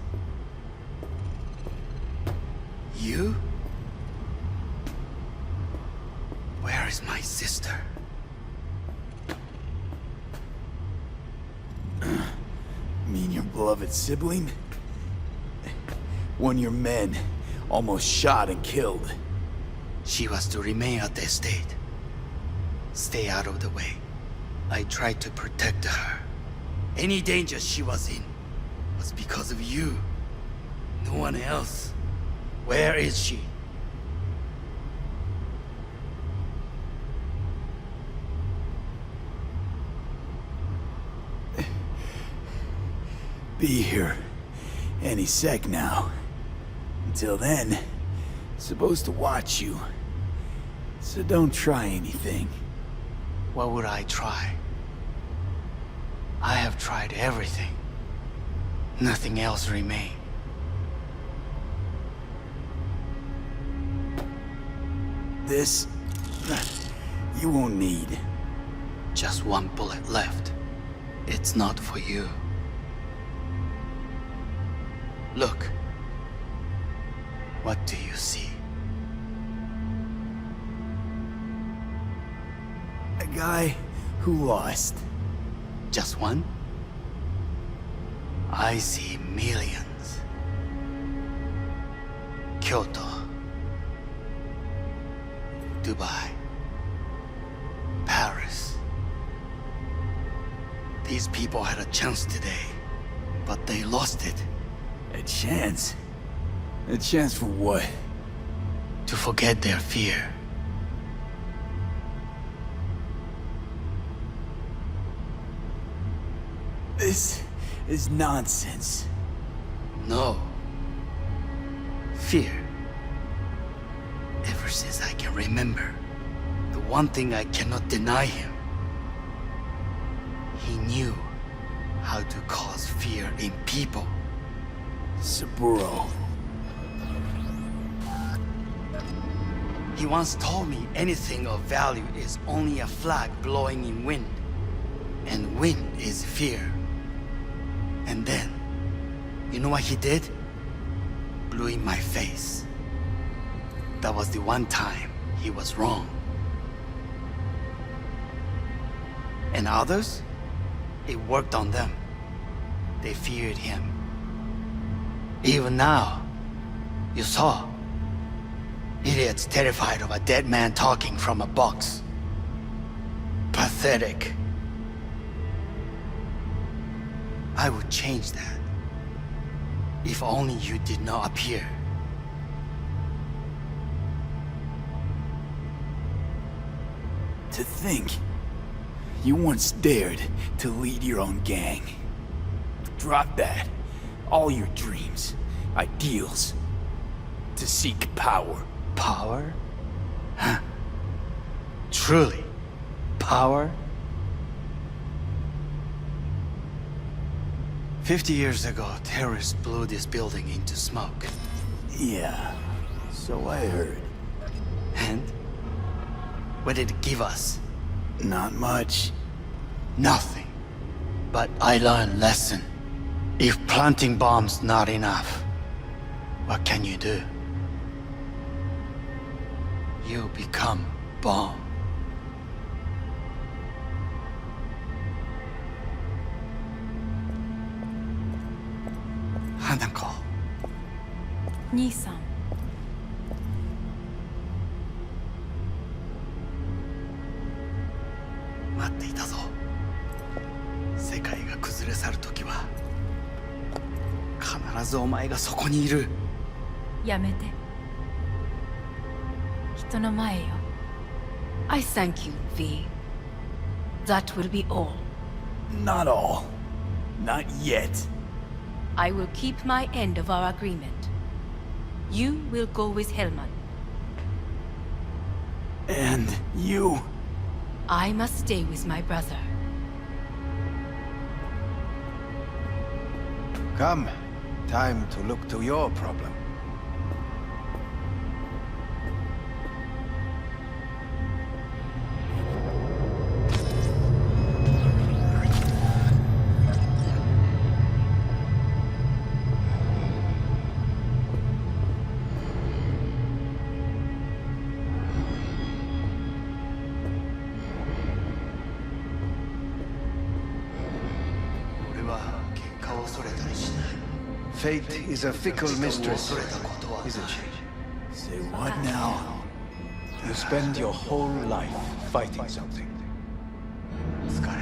You? Where is my sister? Mean your beloved sibling? One of your men almost shot and killed. She was to remain at the estate. Stay out of the way. I tried to protect her. Any danger she was in was because of you. No one else. Where is she? Be here any sec now. Until then, supposed to watch you. So don't try anything. What would I try? I have tried everything. Nothing else remains. This... you won't need. Just one bullet left. It's not for you. Look. What do you see? A guy who lost. Just one? I see millions. Kyoto. Dubai. Paris. These people had a chance today, but they lost it. A chance? A chance for what? To forget their fear. This is nonsense. No. Fear. Ever since I can remember, the one thing I cannot deny him. He knew how to cause fear in people. Saburo. He once told me anything of value is only a flag blowing in wind. And wind is fear. And then, You know what he did? Blew in my face. That was the one time he was wrong. And others? It worked on them. They feared him. Even now, you saw. Idiots terrified of a dead man talking from a box. Pathetic. I would change that. If only you did not appear. To think, you once dared to lead your own gang. Drop that. All your dreams, ideals. To seek power. Power? Huh. Truly, power? 50 years ago, terrorists blew this building into smoke. Yeah, so I heard. And? What did it give us? Not much. Nothing. But I learned a lesson. If planting bombs not enough, what can you do? You become bomb. Hanako. 兄さん。待っていたぞ。世界が崩れ去るときは必ずお前がそこにいる。やめて。人の前よ。I thank you, V. That will be all. Not all. Not yet. I will keep my end of our agreement. You will go with Hellman. And you? I must stay with my brother. Come. Time to look to your problem. Fate is a fickle mistress, isn't she? Say what now? You spend your whole life fighting something,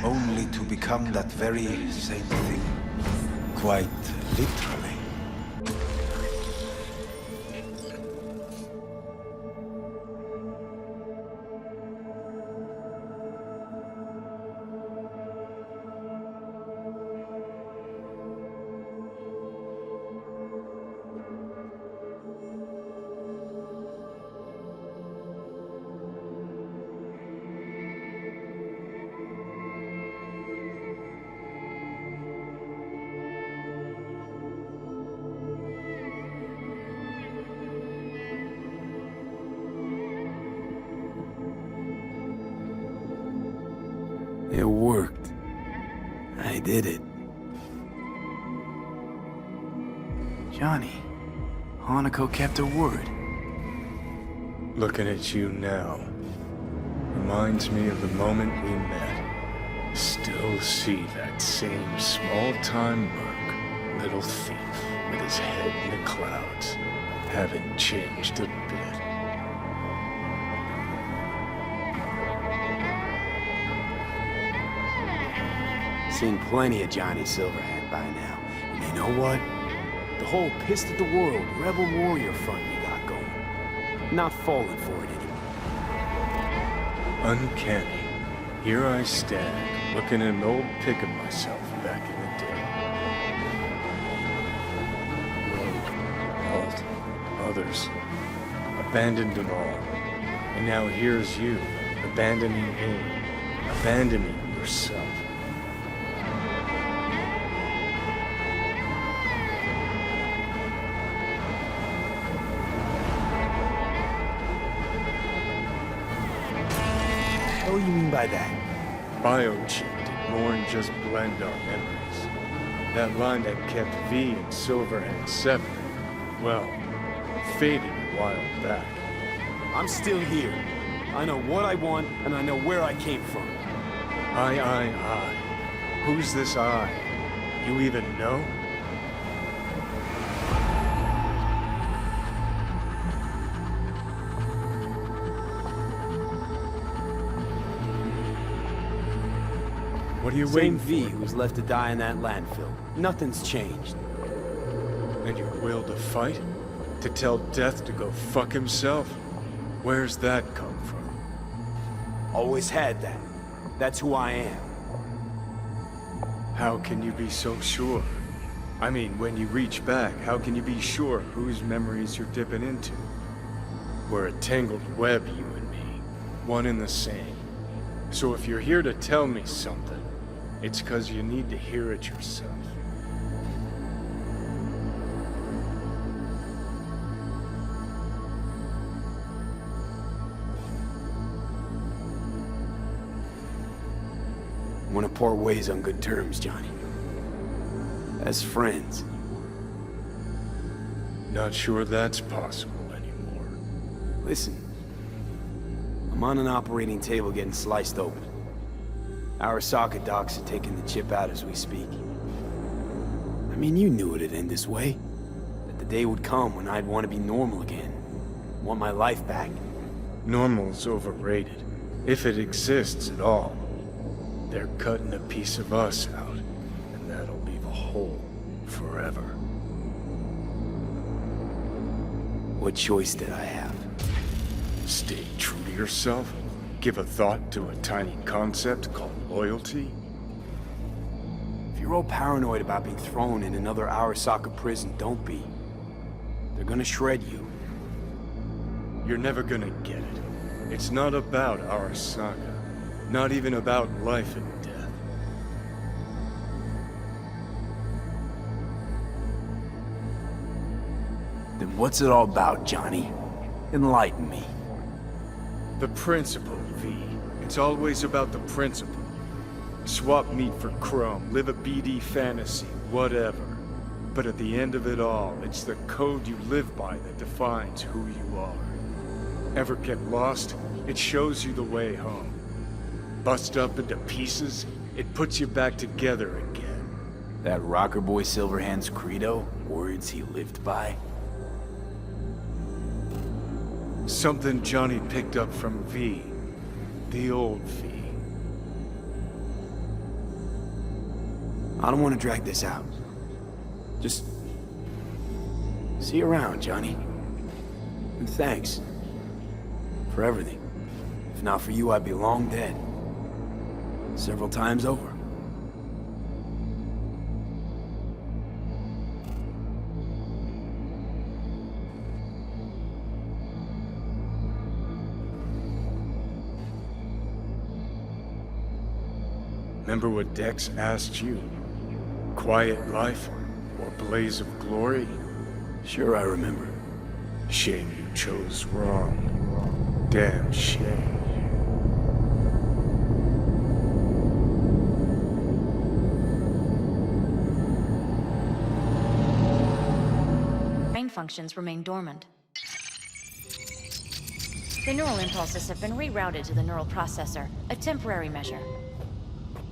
only to become that very same thing. Quite literally. It worked. I did it. Johnny, Hanako kept her word. Looking at you now reminds me of the moment we met. Still see that same small-time merc, little thief with his head in the clouds. Haven't changed a bit. Seen plenty of Johnny Silverhand by now. And you know what? The whole pissed at the world rebel warrior front you got going. Not falling for it anymore. Uncanny. Here I stand, looking at an old pic of myself back in the day. Lobe, Alt, others. Abandoned them all. And now here's you, abandoning him, abandoning yourself. What do you mean by that? Biochip did more than just blend our memories. That line that kept V and Silverhand separate, well, faded a while back. I'm still here. I know what I want, and I know where I came from. I. Who's this I? You even know? What are you waiting Same V for? who was left to die in that landfill. Nothing's changed. And your will to fight? To tell Death to go fuck himself? Where's that come from? Always had that. That's who I am. How can you be so sure? I mean, when you reach back, how can you be sure whose memories you're dipping into? We're a tangled web, you and me. One and the same. So if you're here to tell me something, it's 'cause you need to hear it yourself. I want to part ways on good terms, Johnny. As friends. Not sure that's possible anymore. Listen. I'm on an operating table getting sliced open. Arasaka docs are taking the chip out as we speak. I mean, you knew it'd end this way. That the day would come when I'd want to be normal again. Want my life back. Normal's overrated. If it exists at all. They're cutting a piece of us out, and that'll leave a hole forever. What choice did I have? Stay true to yourself? Give a thought to a tiny concept called loyalty? If you're all paranoid about being thrown in another Arasaka prison, don't be. They're gonna shred you. You're never gonna get it. It's not about Arasaka. Not even about life and death. Then what's it all about, Johnny? Enlighten me. The principle, V. It's always about the principle. Swap meat for chrome, live a BD fantasy, whatever. But at the end of it all, it's the code you live by that defines who you are. Ever get lost? It shows you the way home. Bust up into pieces, it puts you back together again. That rocker boy Silverhand's credo? Words he lived by? Something Johnny picked up from V. The old V. I don't want to drag this out. Just... see you around, Johnny. And thanks. For everything. If not for you, I'd be long dead. Several times over. Remember what Dex asked you? Quiet life or blaze of glory? Sure I remember. Shame you chose wrong. Damn shame. Brain functions remain dormant. The neural impulses have been rerouted to the neural processor, a temporary measure.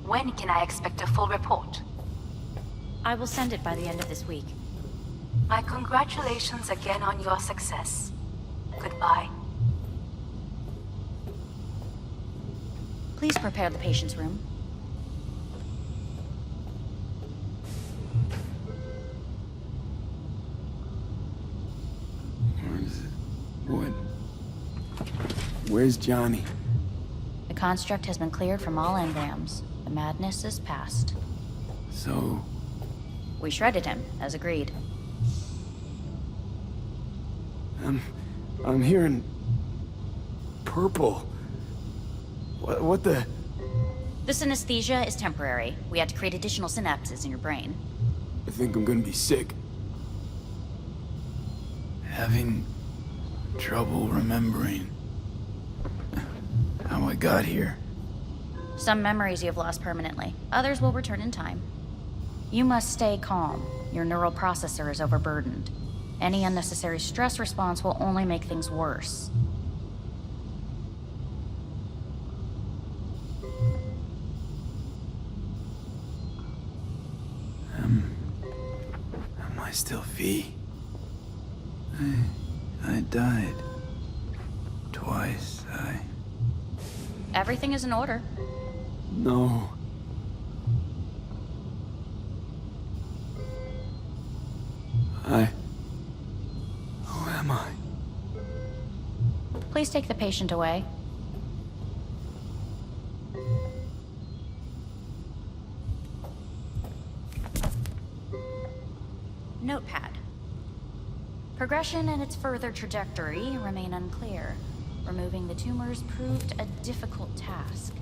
When can I expect a full report? I will send it by the end of this week. My congratulations again on your success. Goodbye. Please prepare the patient's room. Where's Johnny? The construct has been cleared from all engrams. The madness is past. So... we shredded him, as agreed. I'm hearing... purple. What the... The synesthesia is temporary. We had to create additional synapses in your brain. I think I'm gonna be sick. Having trouble remembering how I got here. Some memories you have lost permanently. Others will return in time. You must stay calm. Your neural processor is overburdened. Any unnecessary stress response will only make things worse. Am I still V? I died. Twice, Everything is in order. No. Who am I? Please take the patient away. Notepad. Progression and its further trajectory remain unclear. Removing the tumors proved a difficult task.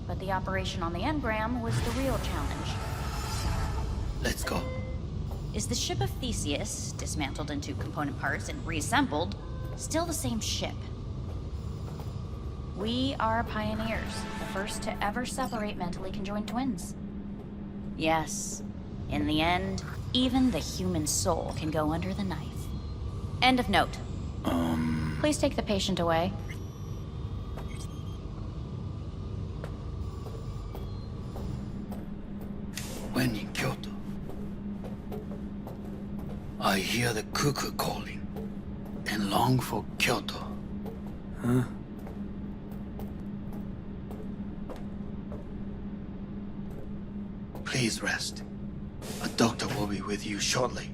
But the operation on the engram was the real challenge. Let's go. Is the ship of Theseus, dismantled into component parts and reassembled, still the same ship? We are pioneers, the first to ever separate mentally conjoined twins. Yes, in the end, even the human soul can go under the knife. End of note. Please take the patient away. When in Kyoto, I hear the cuckoo calling and long for Kyoto. Huh? Please rest. A doctor will be with you shortly.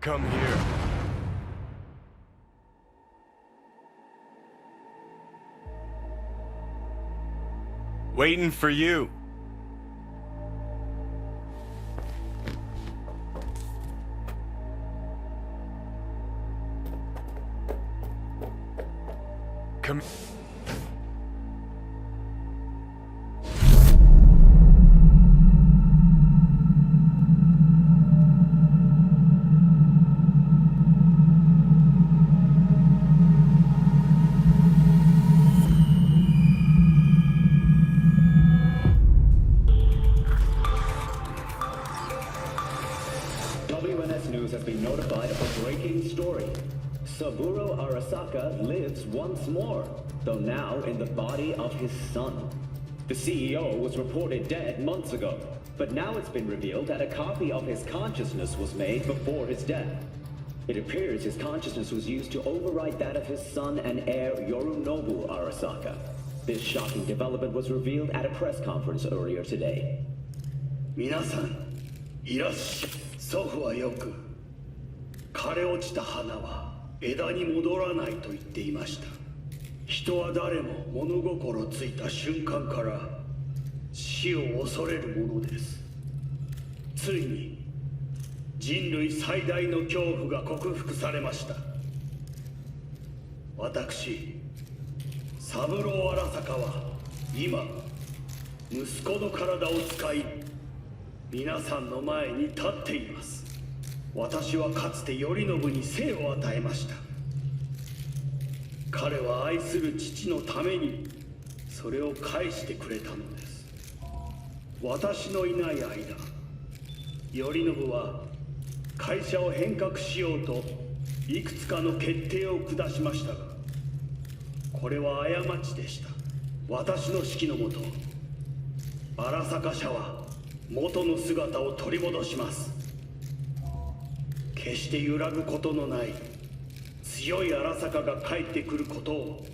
Come here. Waiting for you. Come. Saburo Arasaka lives once more, though now in the body of his son. The CEO was reported dead months ago, but now it's been revealed that a copy of his consciousness was made before his death. It appears his consciousness was used to override that of his son and heir Yorinobu Arasaka. This shocking development was revealed at a press conference earlier today. 皆さん、いらっしゃい。祖父はよく、枯れ落ちた花は枝に戻らないと言っていました。人は誰も物心ついた瞬間から死を恐れるものです。ついに人類最大の恐怖が克服されました。私、三郎荒坂は今息子の体を使い皆さんの前に立っています。私はかつて頼信に生を与えました。彼は愛する父のためにそれを返してくれたのです。私のいない間、頼信は会社を変革しようといくつかの決定を下しましたが、これは過ちでした。私の指揮のもと、荒坂社は元の姿を取り戻します。決して揺らぐことのない強い荒坂が帰ってくることを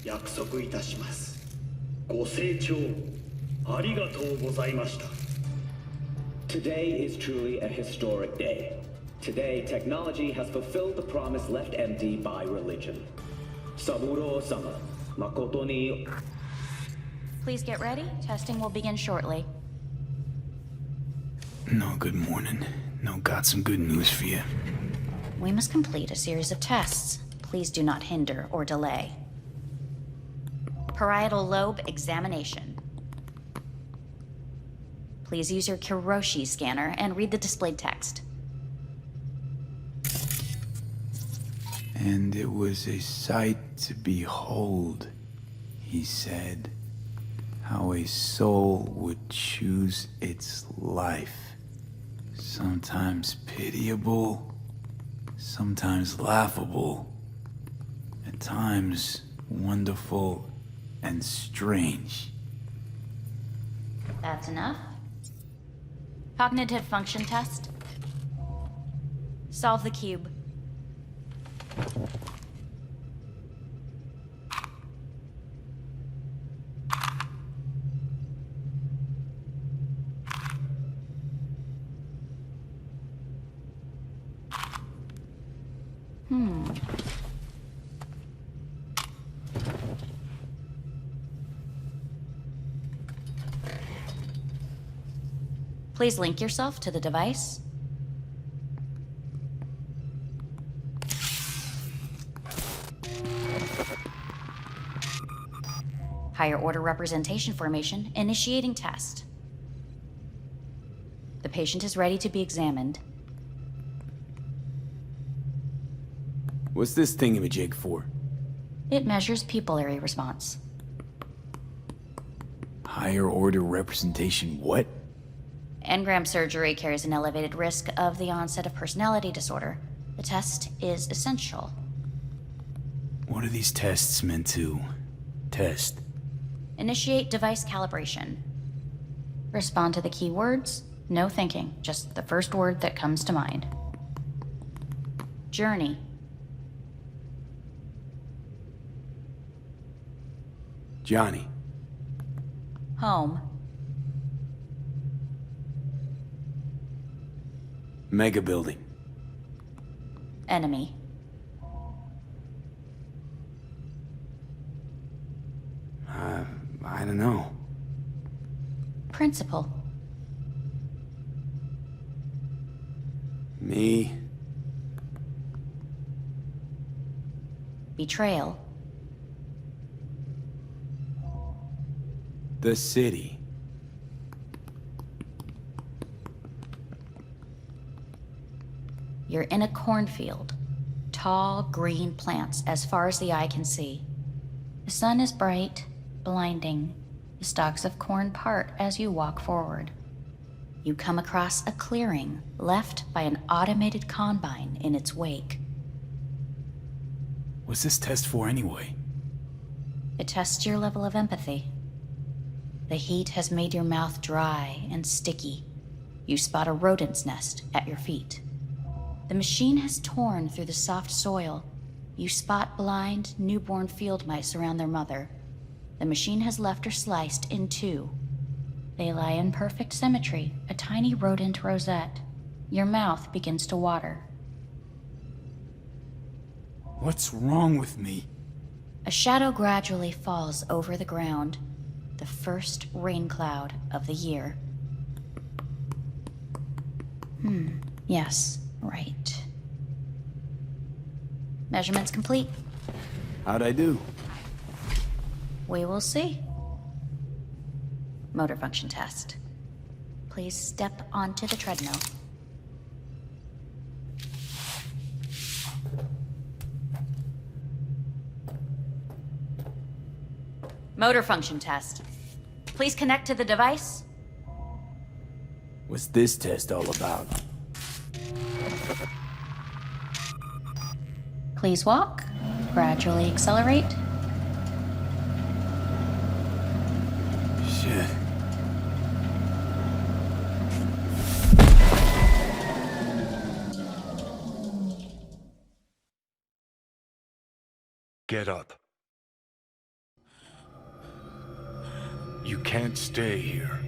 約束いたします。ご清聴ありがとうございました。 Today is truly a historic day. Today, technology has fulfilled the promise left empty by religion. Saburo-sama, makoto ni... Please get ready. Testing will begin shortly. No, good morning. No, got some good news for you. We must complete a series of tests. Please do not hinder or delay. Parietal lobe examination. Please use your Kiroshi scanner and read the displayed text. And it was a sight to behold, he said, how a soul would choose its life. Sometimes pitiable, sometimes laughable, at times wonderful and strange. That's enough. Cognitive function test. Solve the cube. Please link yourself to the device. Higher order representation formation, initiating test. The patient is ready to be examined. What's this thingamajig for? It measures pupillary response. Higher order representation what? Engram surgery carries an elevated risk of the onset of personality disorder. The test is essential. What are these tests meant to test? Initiate device calibration. Respond to the keywords. No thinking, just the first word that comes to mind. Journey. Johnny. Home. Mega building. Enemy. I don't know. Principal. Me. Betrayal. The city. You're in a cornfield. Tall, green plants as far as the eye can see. The sun is bright, blinding. The stalks of corn part as you walk forward. You come across a clearing left by an automated combine in its wake. What's this test for anyway? It tests your level of empathy. The heat has made your mouth dry and sticky. You spot a rodent's nest at your feet. The machine has torn through the soft soil. You spot blind, newborn field mice around their mother. The machine has left her sliced in two. They lie in perfect symmetry, a tiny rodent rosette. Your mouth begins to water. What's wrong with me? A shadow gradually falls over the ground. The first rain cloud of the year. Yes, right. Measurements complete. How'd I do? We will see. Motor function test. Please step onto the treadmill. Motor function test. Please connect to the device. What's this test all about? Please walk. Gradually accelerate. Shit. Get up. You can't stay here.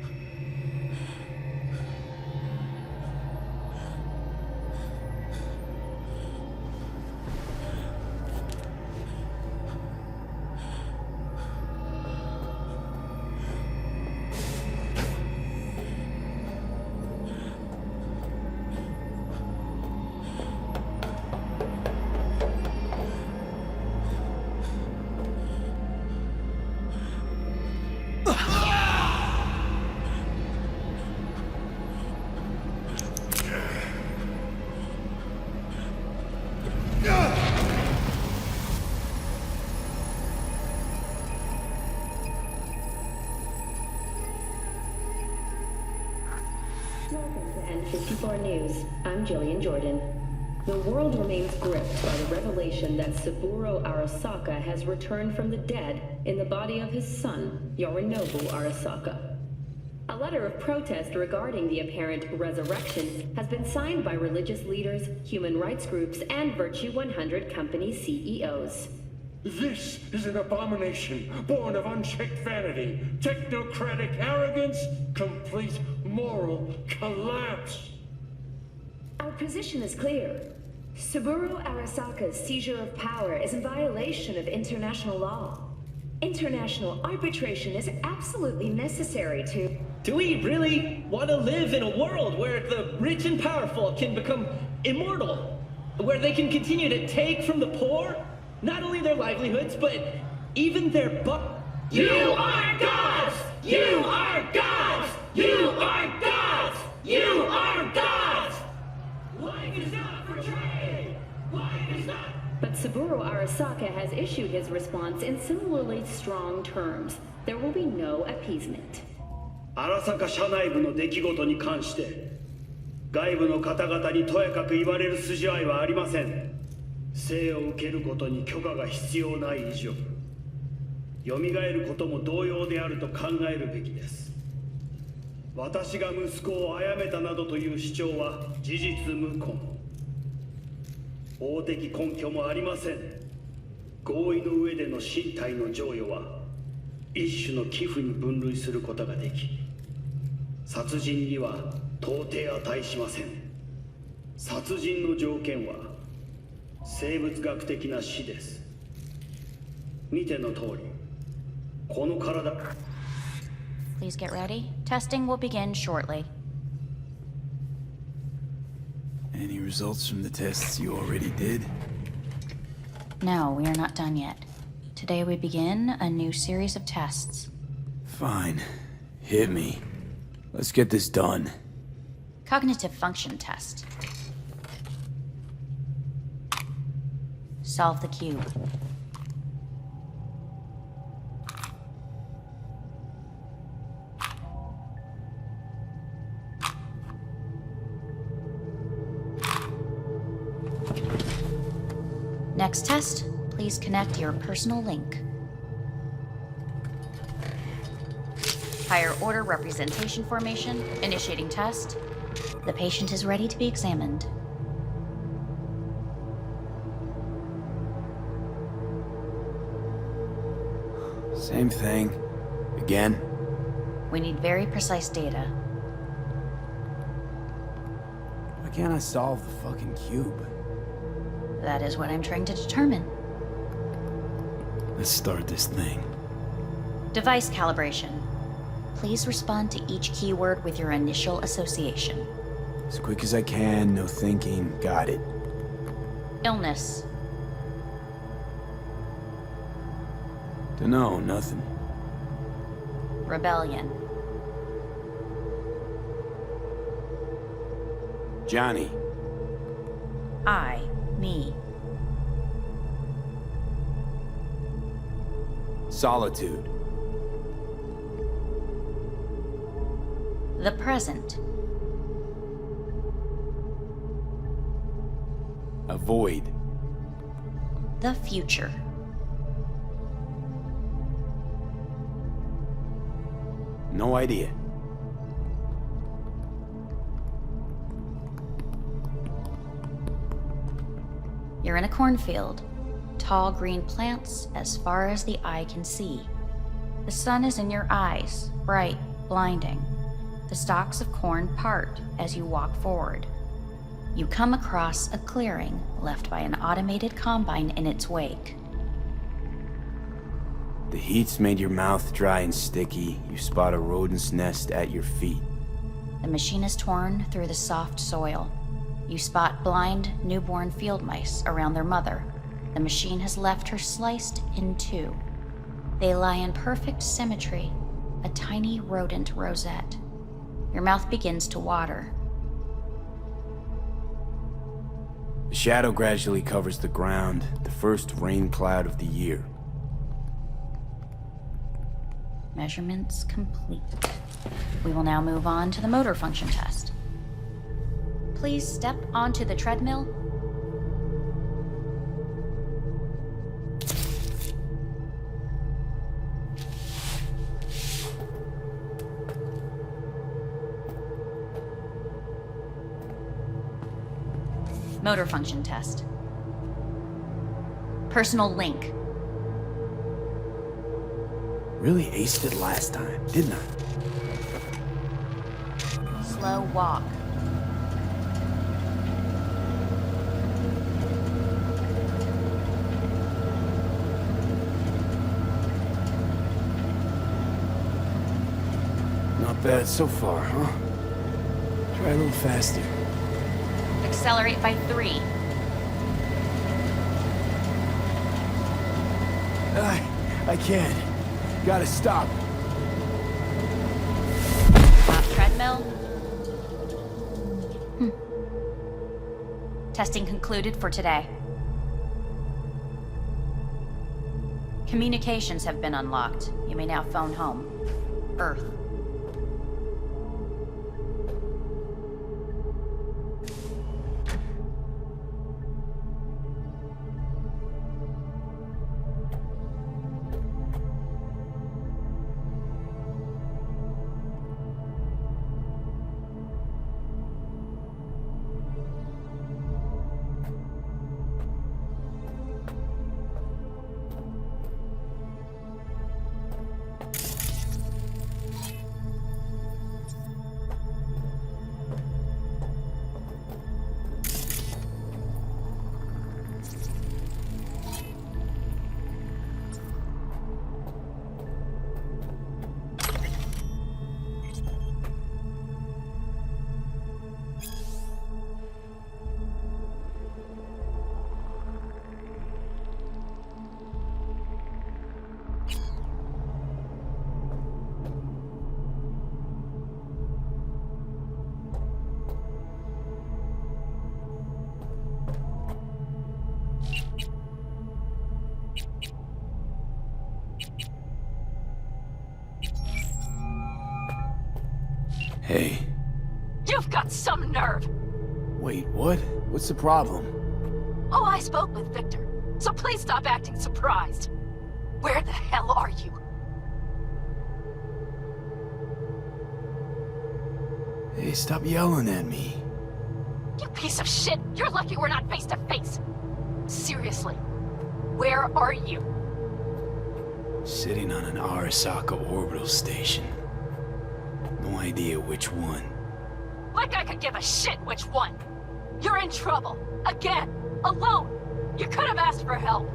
N54 News, I'm Jillian Jordan. The world remains gripped by the revelation that Saburo Arasaka has returned from the dead in the body of his son, Yorinobu Arasaka. A letter of protest regarding the apparent resurrection has been signed by religious leaders, human rights groups, and Virtue 100 company CEOs. This is an abomination born of unchecked vanity, technocratic arrogance, complete moral collapse. Our position is clear. Saburo Arasaka's seizure of power is in violation of international law. International arbitration is absolutely necessary to... Do we really want to live in a world where the rich and powerful can become immortal? Where they can continue to take from the poor? Not only their livelihoods, but even their You are gods! You are gods! You are gods! You are gods! Life is not for trade! Life is not... But Saburo Arasaka has issued his response in similarly strong terms. There will be no appeasement. 荒坂社内部の出来事に関して外部の方々にとやかく言われる筋合いはありません。生を受けることに許可が必要ない以上、蘇ることも同様であると考えるべきです。私が息子を殺めたなどという主張は事実無根。法的根拠もありません。合意の上での身体の贈与は一種の寄付に分類することができ、殺人には到底値しません。殺人の条件は生物学的な死です。見ての通り、この体。Please get ready. Testing will begin shortly. Any results from the tests you already did? No, we are not done yet. Today we begin a new series of tests. Fine. Hit me. Let's get this done. Cognitive function test. Solve the cube. Next test, please connect your personal link. Higher order representation formation, initiating test. The patient is ready to be examined. Same thing. Again? We need very precise data. Why can't I solve the fucking cube? That is what I'm trying to determine. Let's start this thing. Device calibration. Please respond to each keyword with your initial association. As quick as I can, no thinking. Got it. Illness. Dunno, nothing. Rebellion. Johnny. I. Me. Solitude. The present. Avoid. The future. No idea. You're in a cornfield. Tall green plants as far as the eye can see. The sun is in your eyes, bright, blinding. The stalks of corn part as you walk forward. You come across a clearing left by an automated combine in its wake. The heat's made your mouth dry and sticky. You spot a rodent's nest at your feet. The machine is torn through the soft soil. You spot blind, newborn field mice around their mother. The machine has left her sliced in two. They lie in perfect symmetry, a tiny rodent rosette. Your mouth begins to water. The shadow gradually covers the ground, the first rain cloud of the year. Measurements complete. We will now move on to the motor function test. please step onto the treadmill? Motor function test. Personal link. Really aced it last time, didn't I? Slow walk. Not bad so far, huh? Try a little faster. Accelerate by 3. I can't. Gotta stop. Off treadmill. Testing concluded for today. Communications have been unlocked. You may now phone home. Earth. Hey. You've got some nerve! Wait, what? What's the problem? Oh, I spoke with Victor, so please stop acting surprised. Where the hell are you? Hey, stop yelling at me. You piece of shit! You're lucky we're not face to face! Seriously, where are you? Sitting on an Arasaka orbital station. No idea which one. Like I could give a shit which one! You're in trouble! Again! Alone! You could have asked for help!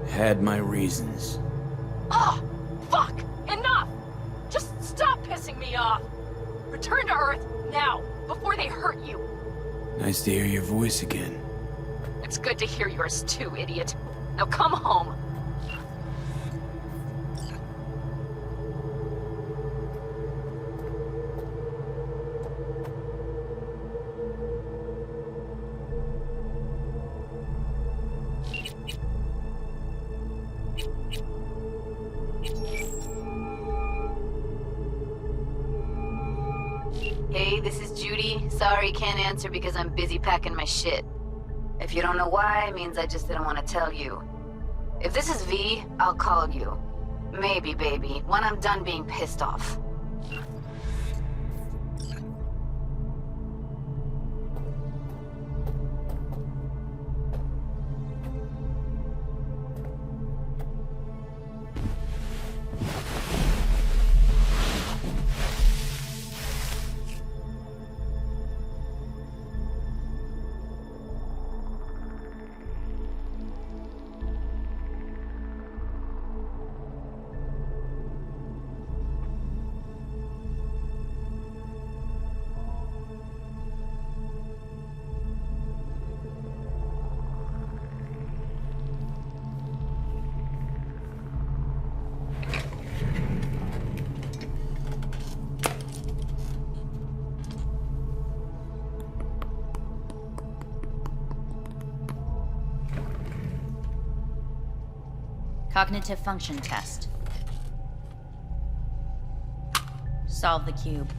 Had my reasons. Ah! Fuck! Enough! Just stop pissing me off! Return to Earth, now, before they hurt you! Nice to hear your voice again. It's good to hear yours too, idiot. Now come home. Hey, this is Judy. Sorry, can't answer because I'm busy packing my shit. If you don't know why, it means I just didn't want to tell you. If this is V, I'll call you. Maybe, baby, when I'm done being pissed off. Cognitive function test. Solve the cube.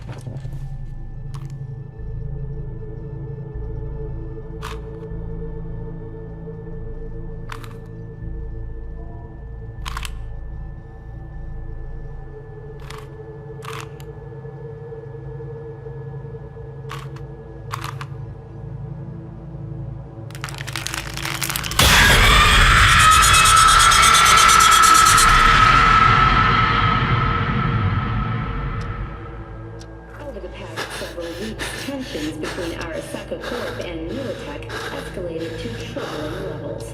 Corp and Militech escalated to troubling levels.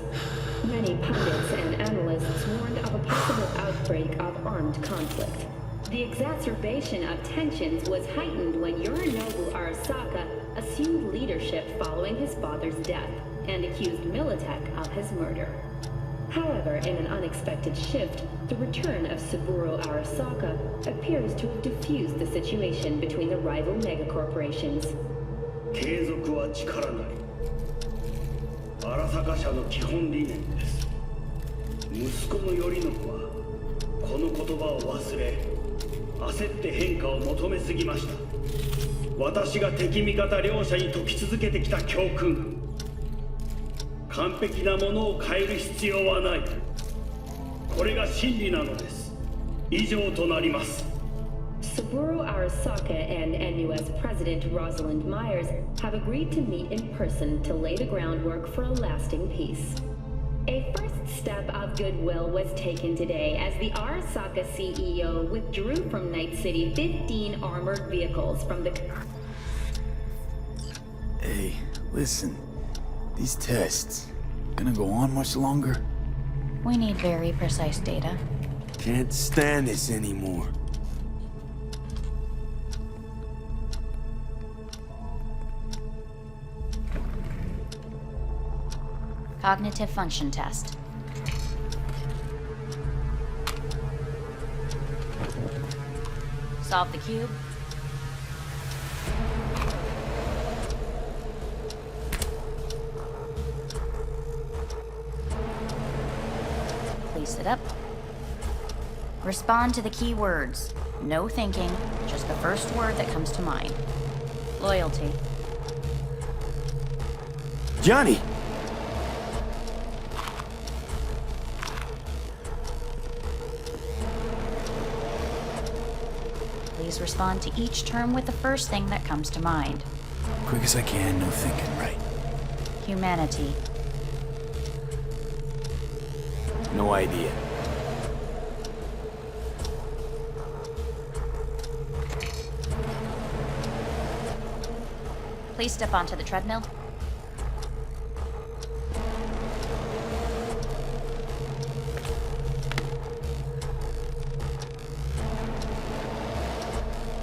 Many pundits and analysts warned of a possible outbreak of armed conflict. The exacerbation of tensions was heightened when Yorinobu Arasaka assumed leadership following his father's death and accused Militech of his murder. However, in an unexpected shift, the return of Saburo Arasaka appears to have diffused the situation between the rival megacorporations. 継続は力なり。荒坂社の基本理念です。息子の頼信はこの言葉を忘れ、焦って変化を求めすぎました。私が敵味方両者に説き続けてきた教訓。完璧なものを変える必要はない。これが真理なのです。以上となります。Saburo Arasaka and NUS President Rosalind Myers have agreed to meet in person to lay the groundwork for a lasting peace. A first step of goodwill was taken today as the Arasaka CEO withdrew from Night City 15 armored vehicles from the... Hey, listen. These tests, gonna go on much longer? We need very precise data. Can't stand this anymore. Cognitive function test. Solve the cube. Please sit up. Respond to the key words. No thinking, just the first word that comes to mind. Loyalty. Johnny! Please respond to each term with the first thing that comes to mind. Quick as I can, no thinking, right? Humanity. No idea. Please step onto the treadmill.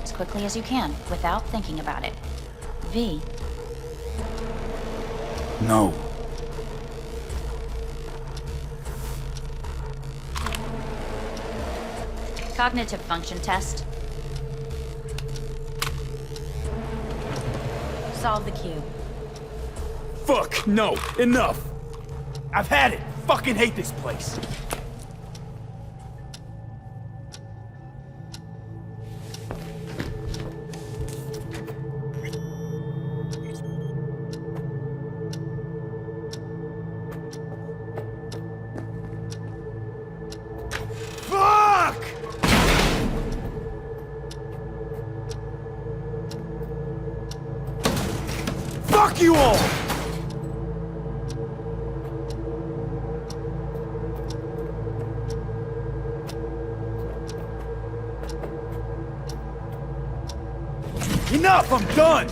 As quickly as you can, without thinking about it. V. No. Cognitive function test. Solve the cube. Fuck, no, enough! I've had it! Fucking hate this place! Fuck you all! Enough! I'm done!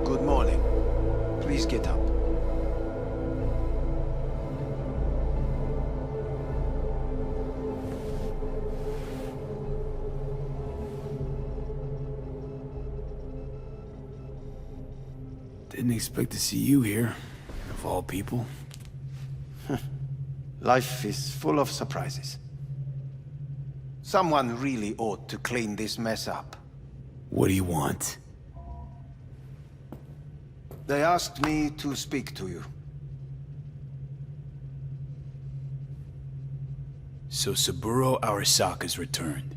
Good morning. Please get up. Didn't expect to see you here, of all people. Life is full of surprises. Someone really ought to clean this mess up. What do you want? They asked me to speak to you. So Saburo Arasaka's returned.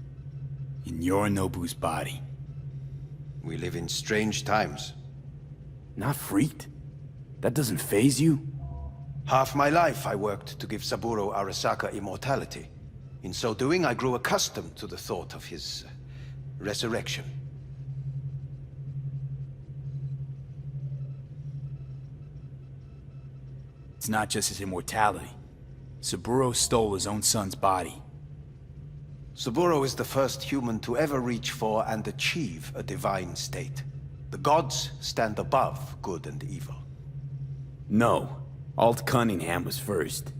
In Yorinobu's body. We live in strange times. Not freaked? That doesn't faze you? Half my life I worked to give Saburo Arasaka immortality. In so doing, I grew accustomed to the thought of his resurrection. It's not just his immortality. Saburo stole his own son's body. Saburo is the first human to ever reach for and achieve a divine state. The gods stand above good and evil. No. Alt Cunningham was first.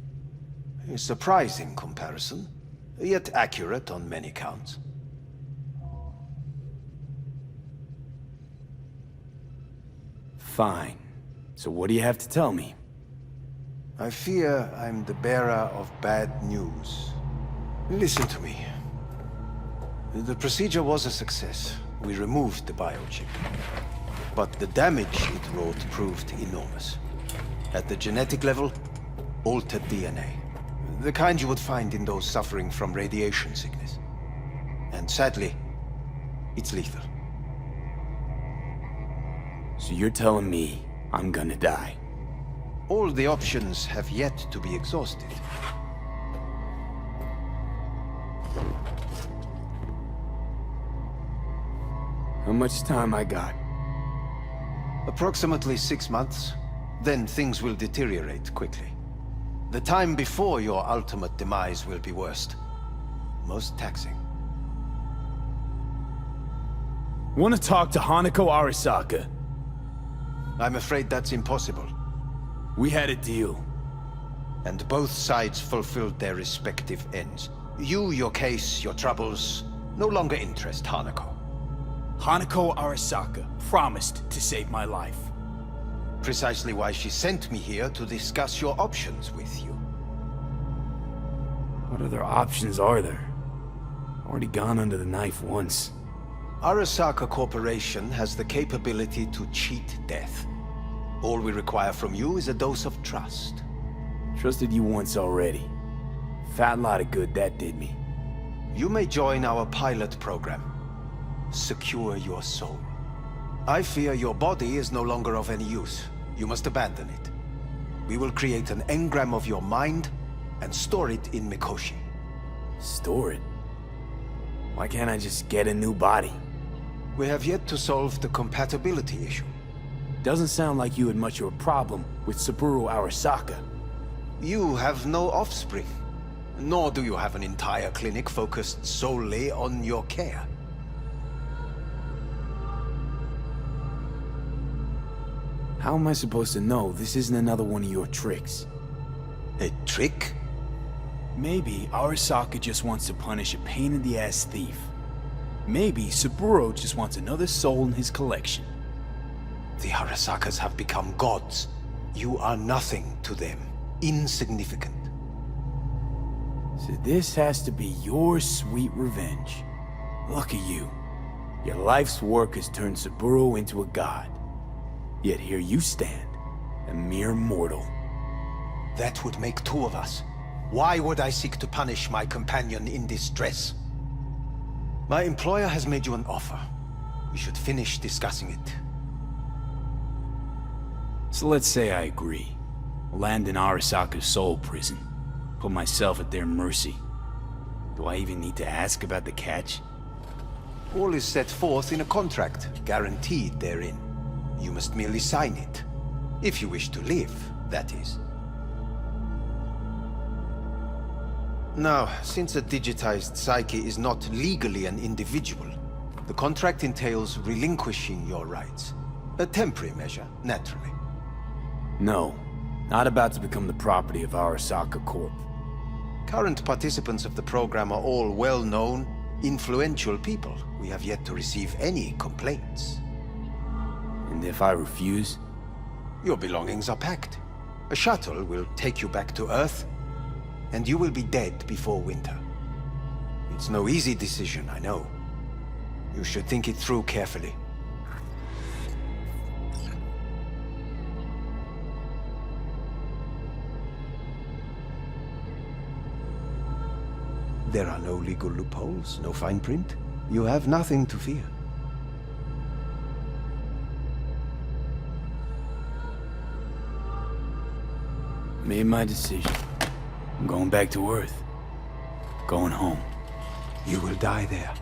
A surprising comparison, yet accurate on many counts. Fine. So what do you have to tell me? I fear I'm the bearer of bad news. Listen to me. The procedure was a success. We removed the biochip. But the damage it wrought proved enormous. At the genetic level, altered DNA. The kind you would find in those suffering from radiation sickness. And sadly, it's lethal. So you're telling me I'm gonna die? All the options have yet to be exhausted. How much time I got? Approximately 6 months. Then things will deteriorate quickly. The time before your ultimate demise will be worst. Most taxing. Want to talk to Hanako Arasaka? I'm afraid that's impossible. We had a deal. And both sides fulfilled their respective ends. You, your case, your troubles, no longer interest Hanako. Hanako Arasaka promised to save my life. Precisely why she sent me here to discuss your options with you. What other options are there? Already gone under the knife once. Arasaka Corporation has the capability to cheat death. All we require from you is a dose of trust. Trusted you once already. Fat lot of good that did me. You may join our pilot program. Secure your soul. I fear your body is no longer of any use. You must abandon it. We will create an engram of your mind and store it in Mikoshi. Store it? Why can't I just get a new body? We have yet to solve the compatibility issue. Doesn't sound like you had much of a problem with Saburo Arasaka. You have no offspring, nor do you have an entire clinic focused solely on your care. How am I supposed to know this isn't another one of your tricks? A trick? Maybe Arasaka just wants to punish a pain-in-the-ass thief. Maybe Saburo just wants another soul in his collection. The Arasakas have become gods. You are nothing to them. Insignificant. So this has to be your sweet revenge. Look at you. Your life's work has turned Saburo into a god. Yet here you stand, a mere mortal. That would make two of us. Why would I seek to punish my companion in distress? My employer has made you an offer. We should finish discussing it. So let's say I agree. Land in Arasaka's soul prison. Put myself at their mercy. Do I even need to ask about the catch? All is set forth in a contract, guaranteed therein. You must merely sign it. If you wish to live, that is. Now, since a digitized psyche is not legally an individual, the contract entails relinquishing your rights. A temporary measure, naturally. No, not about to become the property of Arasaka Corp. Current participants of the program are all well-known, influential people. We have yet to receive any complaints. And if I refuse? Your belongings are packed. A shuttle will take you back to Earth, and you will be dead before winter. It's no easy decision, I know. You should think it through carefully. There are no legal loopholes, no fine print. You have nothing to fear. Made my decision. I'm going back to Earth. Going home. You will die there.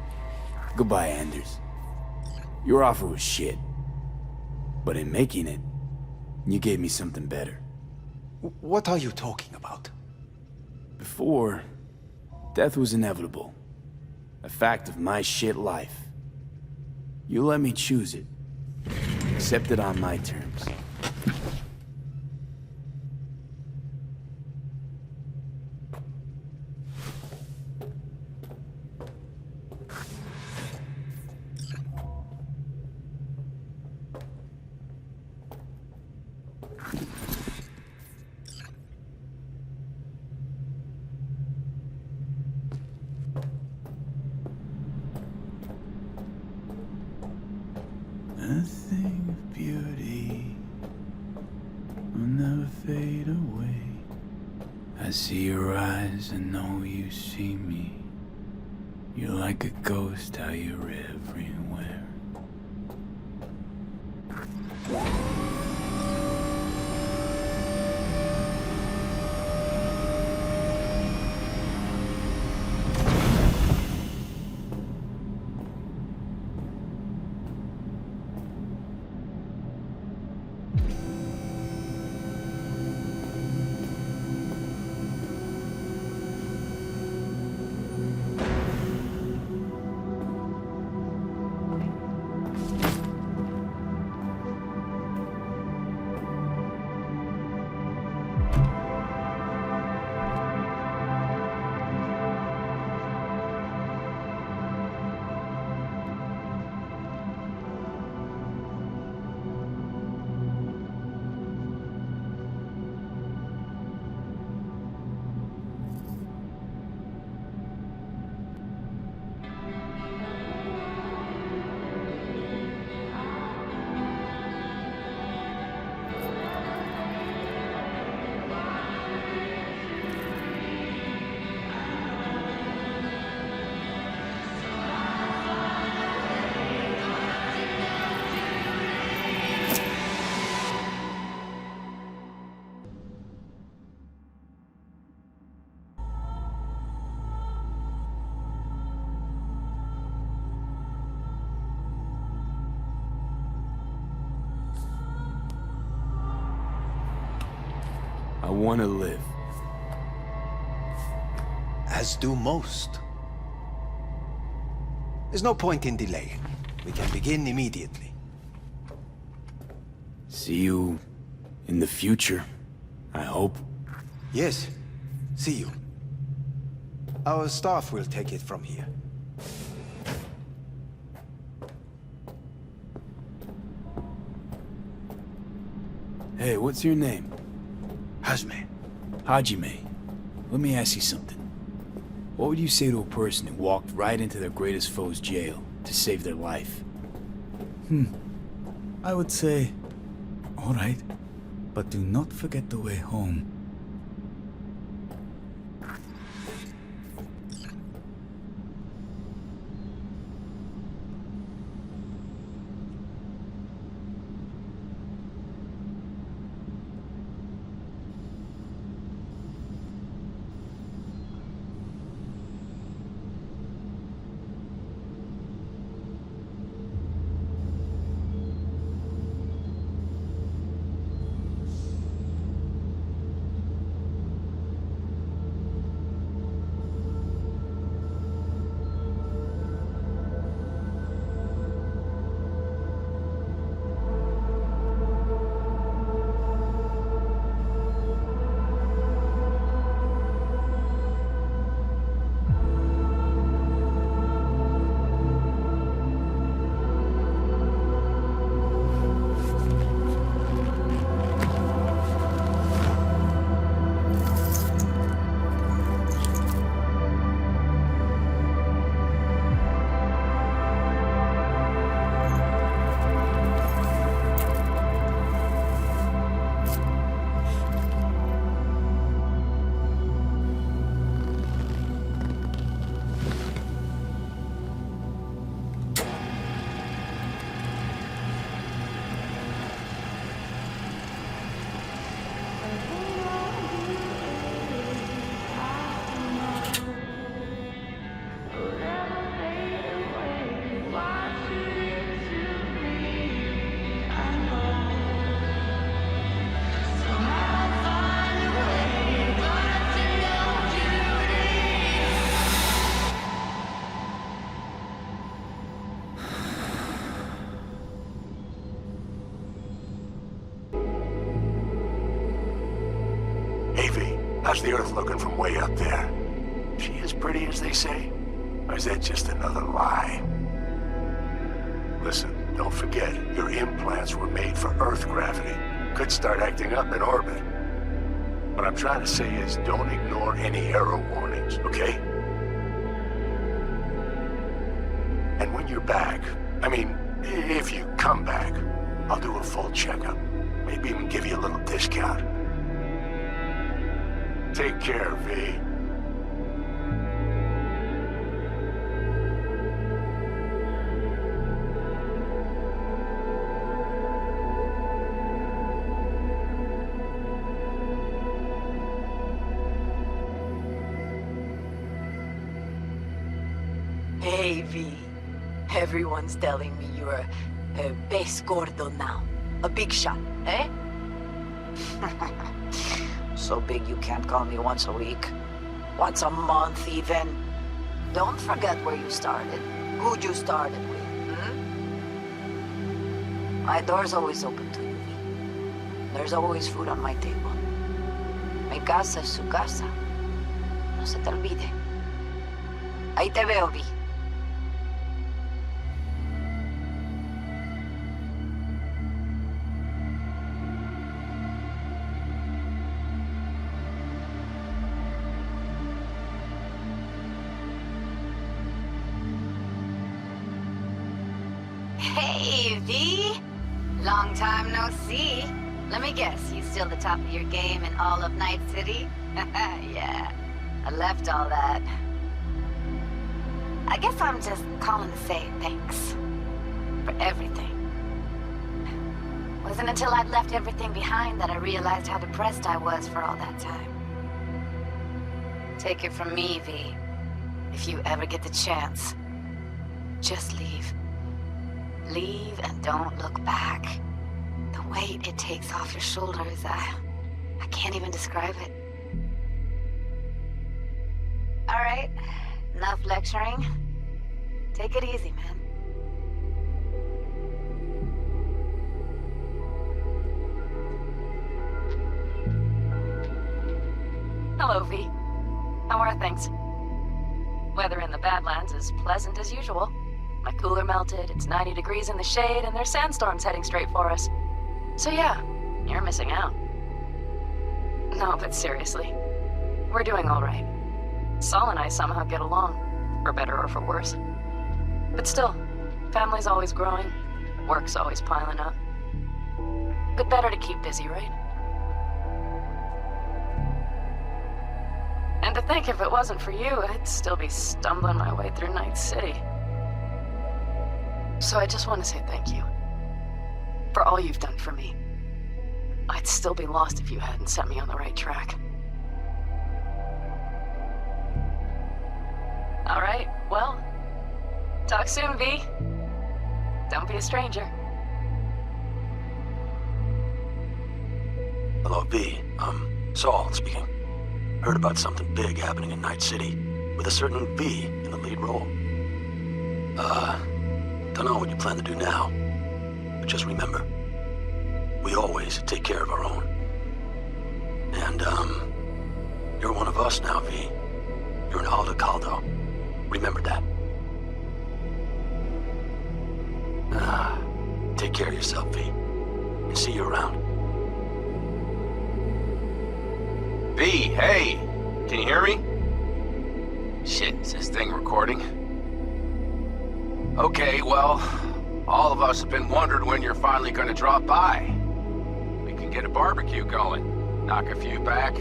Goodbye, Anders. Your offer was shit. But in making it, you gave me something better. What are you talking about? Before, death was inevitable. A fact of my shit life. You let me choose it. Accept it on my terms. Nothing of beauty will never fade away. I see your eyes and know you see me. You're like a ghost, how you're everywhere. I want to live. As do most. There's no point in delaying. We can begin immediately. See you in the future, I hope. Yes, see you. Our staff will take it from here. Hey, what's your name? Hajime. Hajime. Let me ask you something. What would you say to a person who walked right into their greatest foe's jail to save their life? I would say, all right, but do not forget the way home. How's the Earth looking from way up there? She as pretty as they say? Or is that just another lie? Listen, don't forget, your implants were made for Earth gravity. Could start acting up in orbit. What I'm trying to say is, don't ignore any error warnings, okay? And when you're back, I mean, if you come back, I'll do a full checkup. Maybe even give you a little discount. Take care, V. Hey, V. Everyone's telling me you're a base gordo now. A big shot, eh? So big you can't call me once a week. Once a month, even. Don't forget where you started. Who'd you started with, My door's always open to you, V. There's always food on my table. Mi casa es su casa. No se te olvide. Ahí te veo, V. Hey, V. Long time no see. Let me guess, you still the top of your game in all of Night City? Yeah, I left all that. I guess I'm just calling to say thanks. For everything. Wasn't until I'd left everything behind that I realized how depressed I was for all that time. Take it from me, V. If you ever get the chance, just leave. Leave and don't look back. The weight it takes off your shoulders, I can't even describe it. All right, enough lecturing. Take it easy, man. Hello, V. How are things? Weather in the Badlands is pleasant as usual. My cooler melted, it's 90 degrees in the shade, and there's sandstorms heading straight for us. So yeah, you're missing out. No, but seriously, we're doing all right. Saul and I somehow get along, for better or for worse. But still, family's always growing, work's always piling up. But better to keep busy, right? And to think if it wasn't for you, I'd still be stumbling my way through Night City. So I just want to say thank you. For all you've done for me. I'd still be lost if you hadn't set me on the right track. All right, well, talk soon, V. Don't be a stranger. Hello, V. Saul speaking. Heard about something big happening in Night City, with a certain V in the lead role. Don't know what you plan to do now, but just remember, we always take care of our own. And, you're one of us now, V. You're an Aldo Caldo. Remember that. Take care of yourself, V. And see you around. V, hey! Can you hear me? Shit, is this thing recording? Okay, well, all of us have been wondering when you're finally gonna drop by. We can get a barbecue going, knock a few back,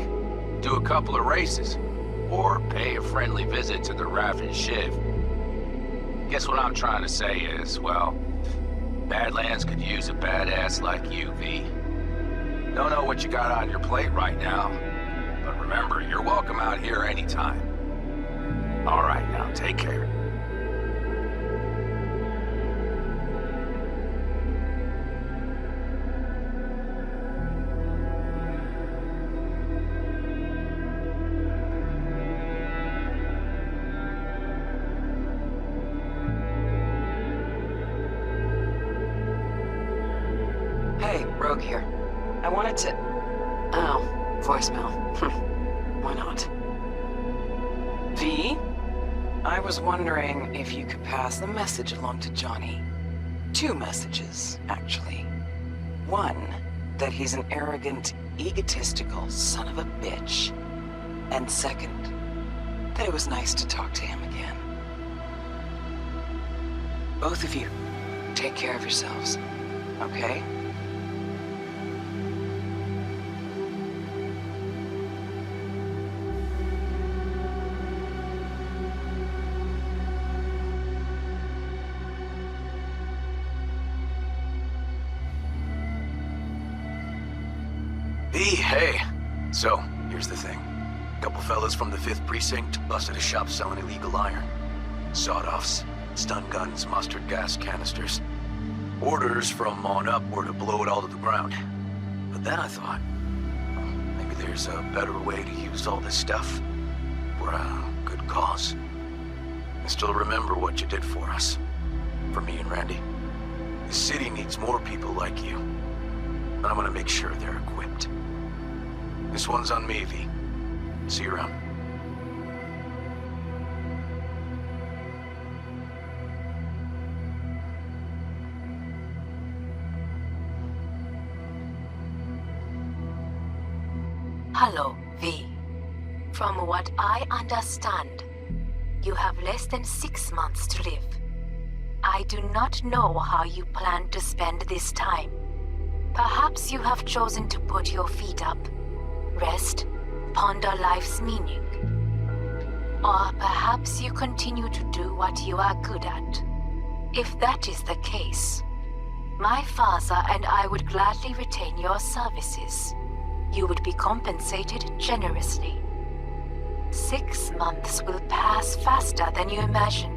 do a couple of races, or pay a friendly visit to the Raven Shiv. Guess what I'm trying to say is, well, Badlands could use a badass like you, V. Don't know what you got on your plate right now, but remember, you're welcome out here anytime. All right, now, take care. Hey, Rogue here. I wanted to... Oh, voicemail. Why not? V? I was wondering if you could pass the message along to Johnny. 2 messages, actually. One, that he's an arrogant, egotistical son of a bitch. And second, that it was nice to talk to him again. Both of you, take care of yourselves, okay? Hey. So, here's the thing. A couple fellas from the 5th Precinct busted a shop selling illegal iron. Sawed-offs, stun guns, mustard gas canisters. Orders from on up were to blow it all to the ground. But then I thought, well, maybe there's a better way to use all this stuff for a good cause. I still remember what you did for us. For me and Randy. The city needs more people like you. And I'm gonna make sure they're equipped. This one's on me, V. See you around. Hello, V. From what I understand, you have less than 6 months to live. I do not know how you plan to spend this time. Perhaps you have chosen to put your feet up, rest, ponder life's meaning. Or perhaps you continue to do what you are good at. If that is the case, my father and I would gladly retain your services. You would be compensated generously. 6 months will pass faster than you imagine.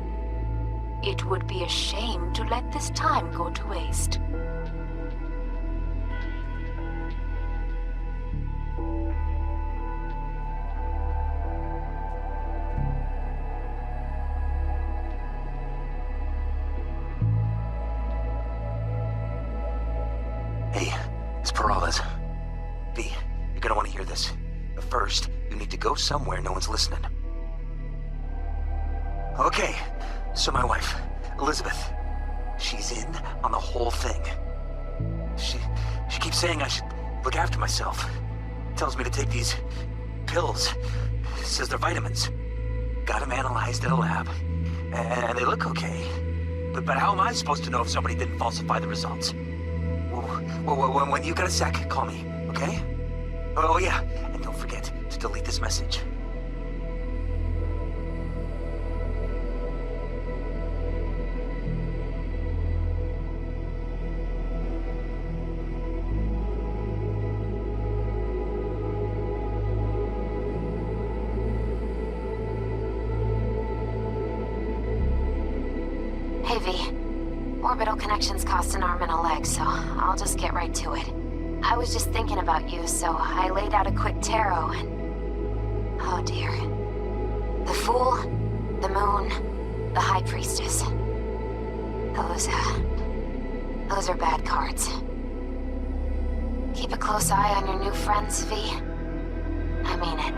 It would be a shame to let this time go to waste. Hey, it's Parietal. V, you're gonna want to hear this. But first, you need to go somewhere no one's listening. Okay, so my wife, Elizabeth, she's in on the whole thing. She keeps saying I should look after myself. Tells me to take these pills. Says they're vitamins. Got them analyzed in a lab. And they look okay. But how am I supposed to know if somebody didn't falsify the results? Well, when you got a sec, call me, okay? Oh yeah, and don't forget to delete this message. Hey, V. Orbital connections cost an arm and a leg, so I'll just get right to it. I was just thinking about you, so I laid out a quick tarot and... oh dear. The Fool, the Moon, the High Priestess. Those are bad cards. Keep a close eye on your new friends, V. I mean it.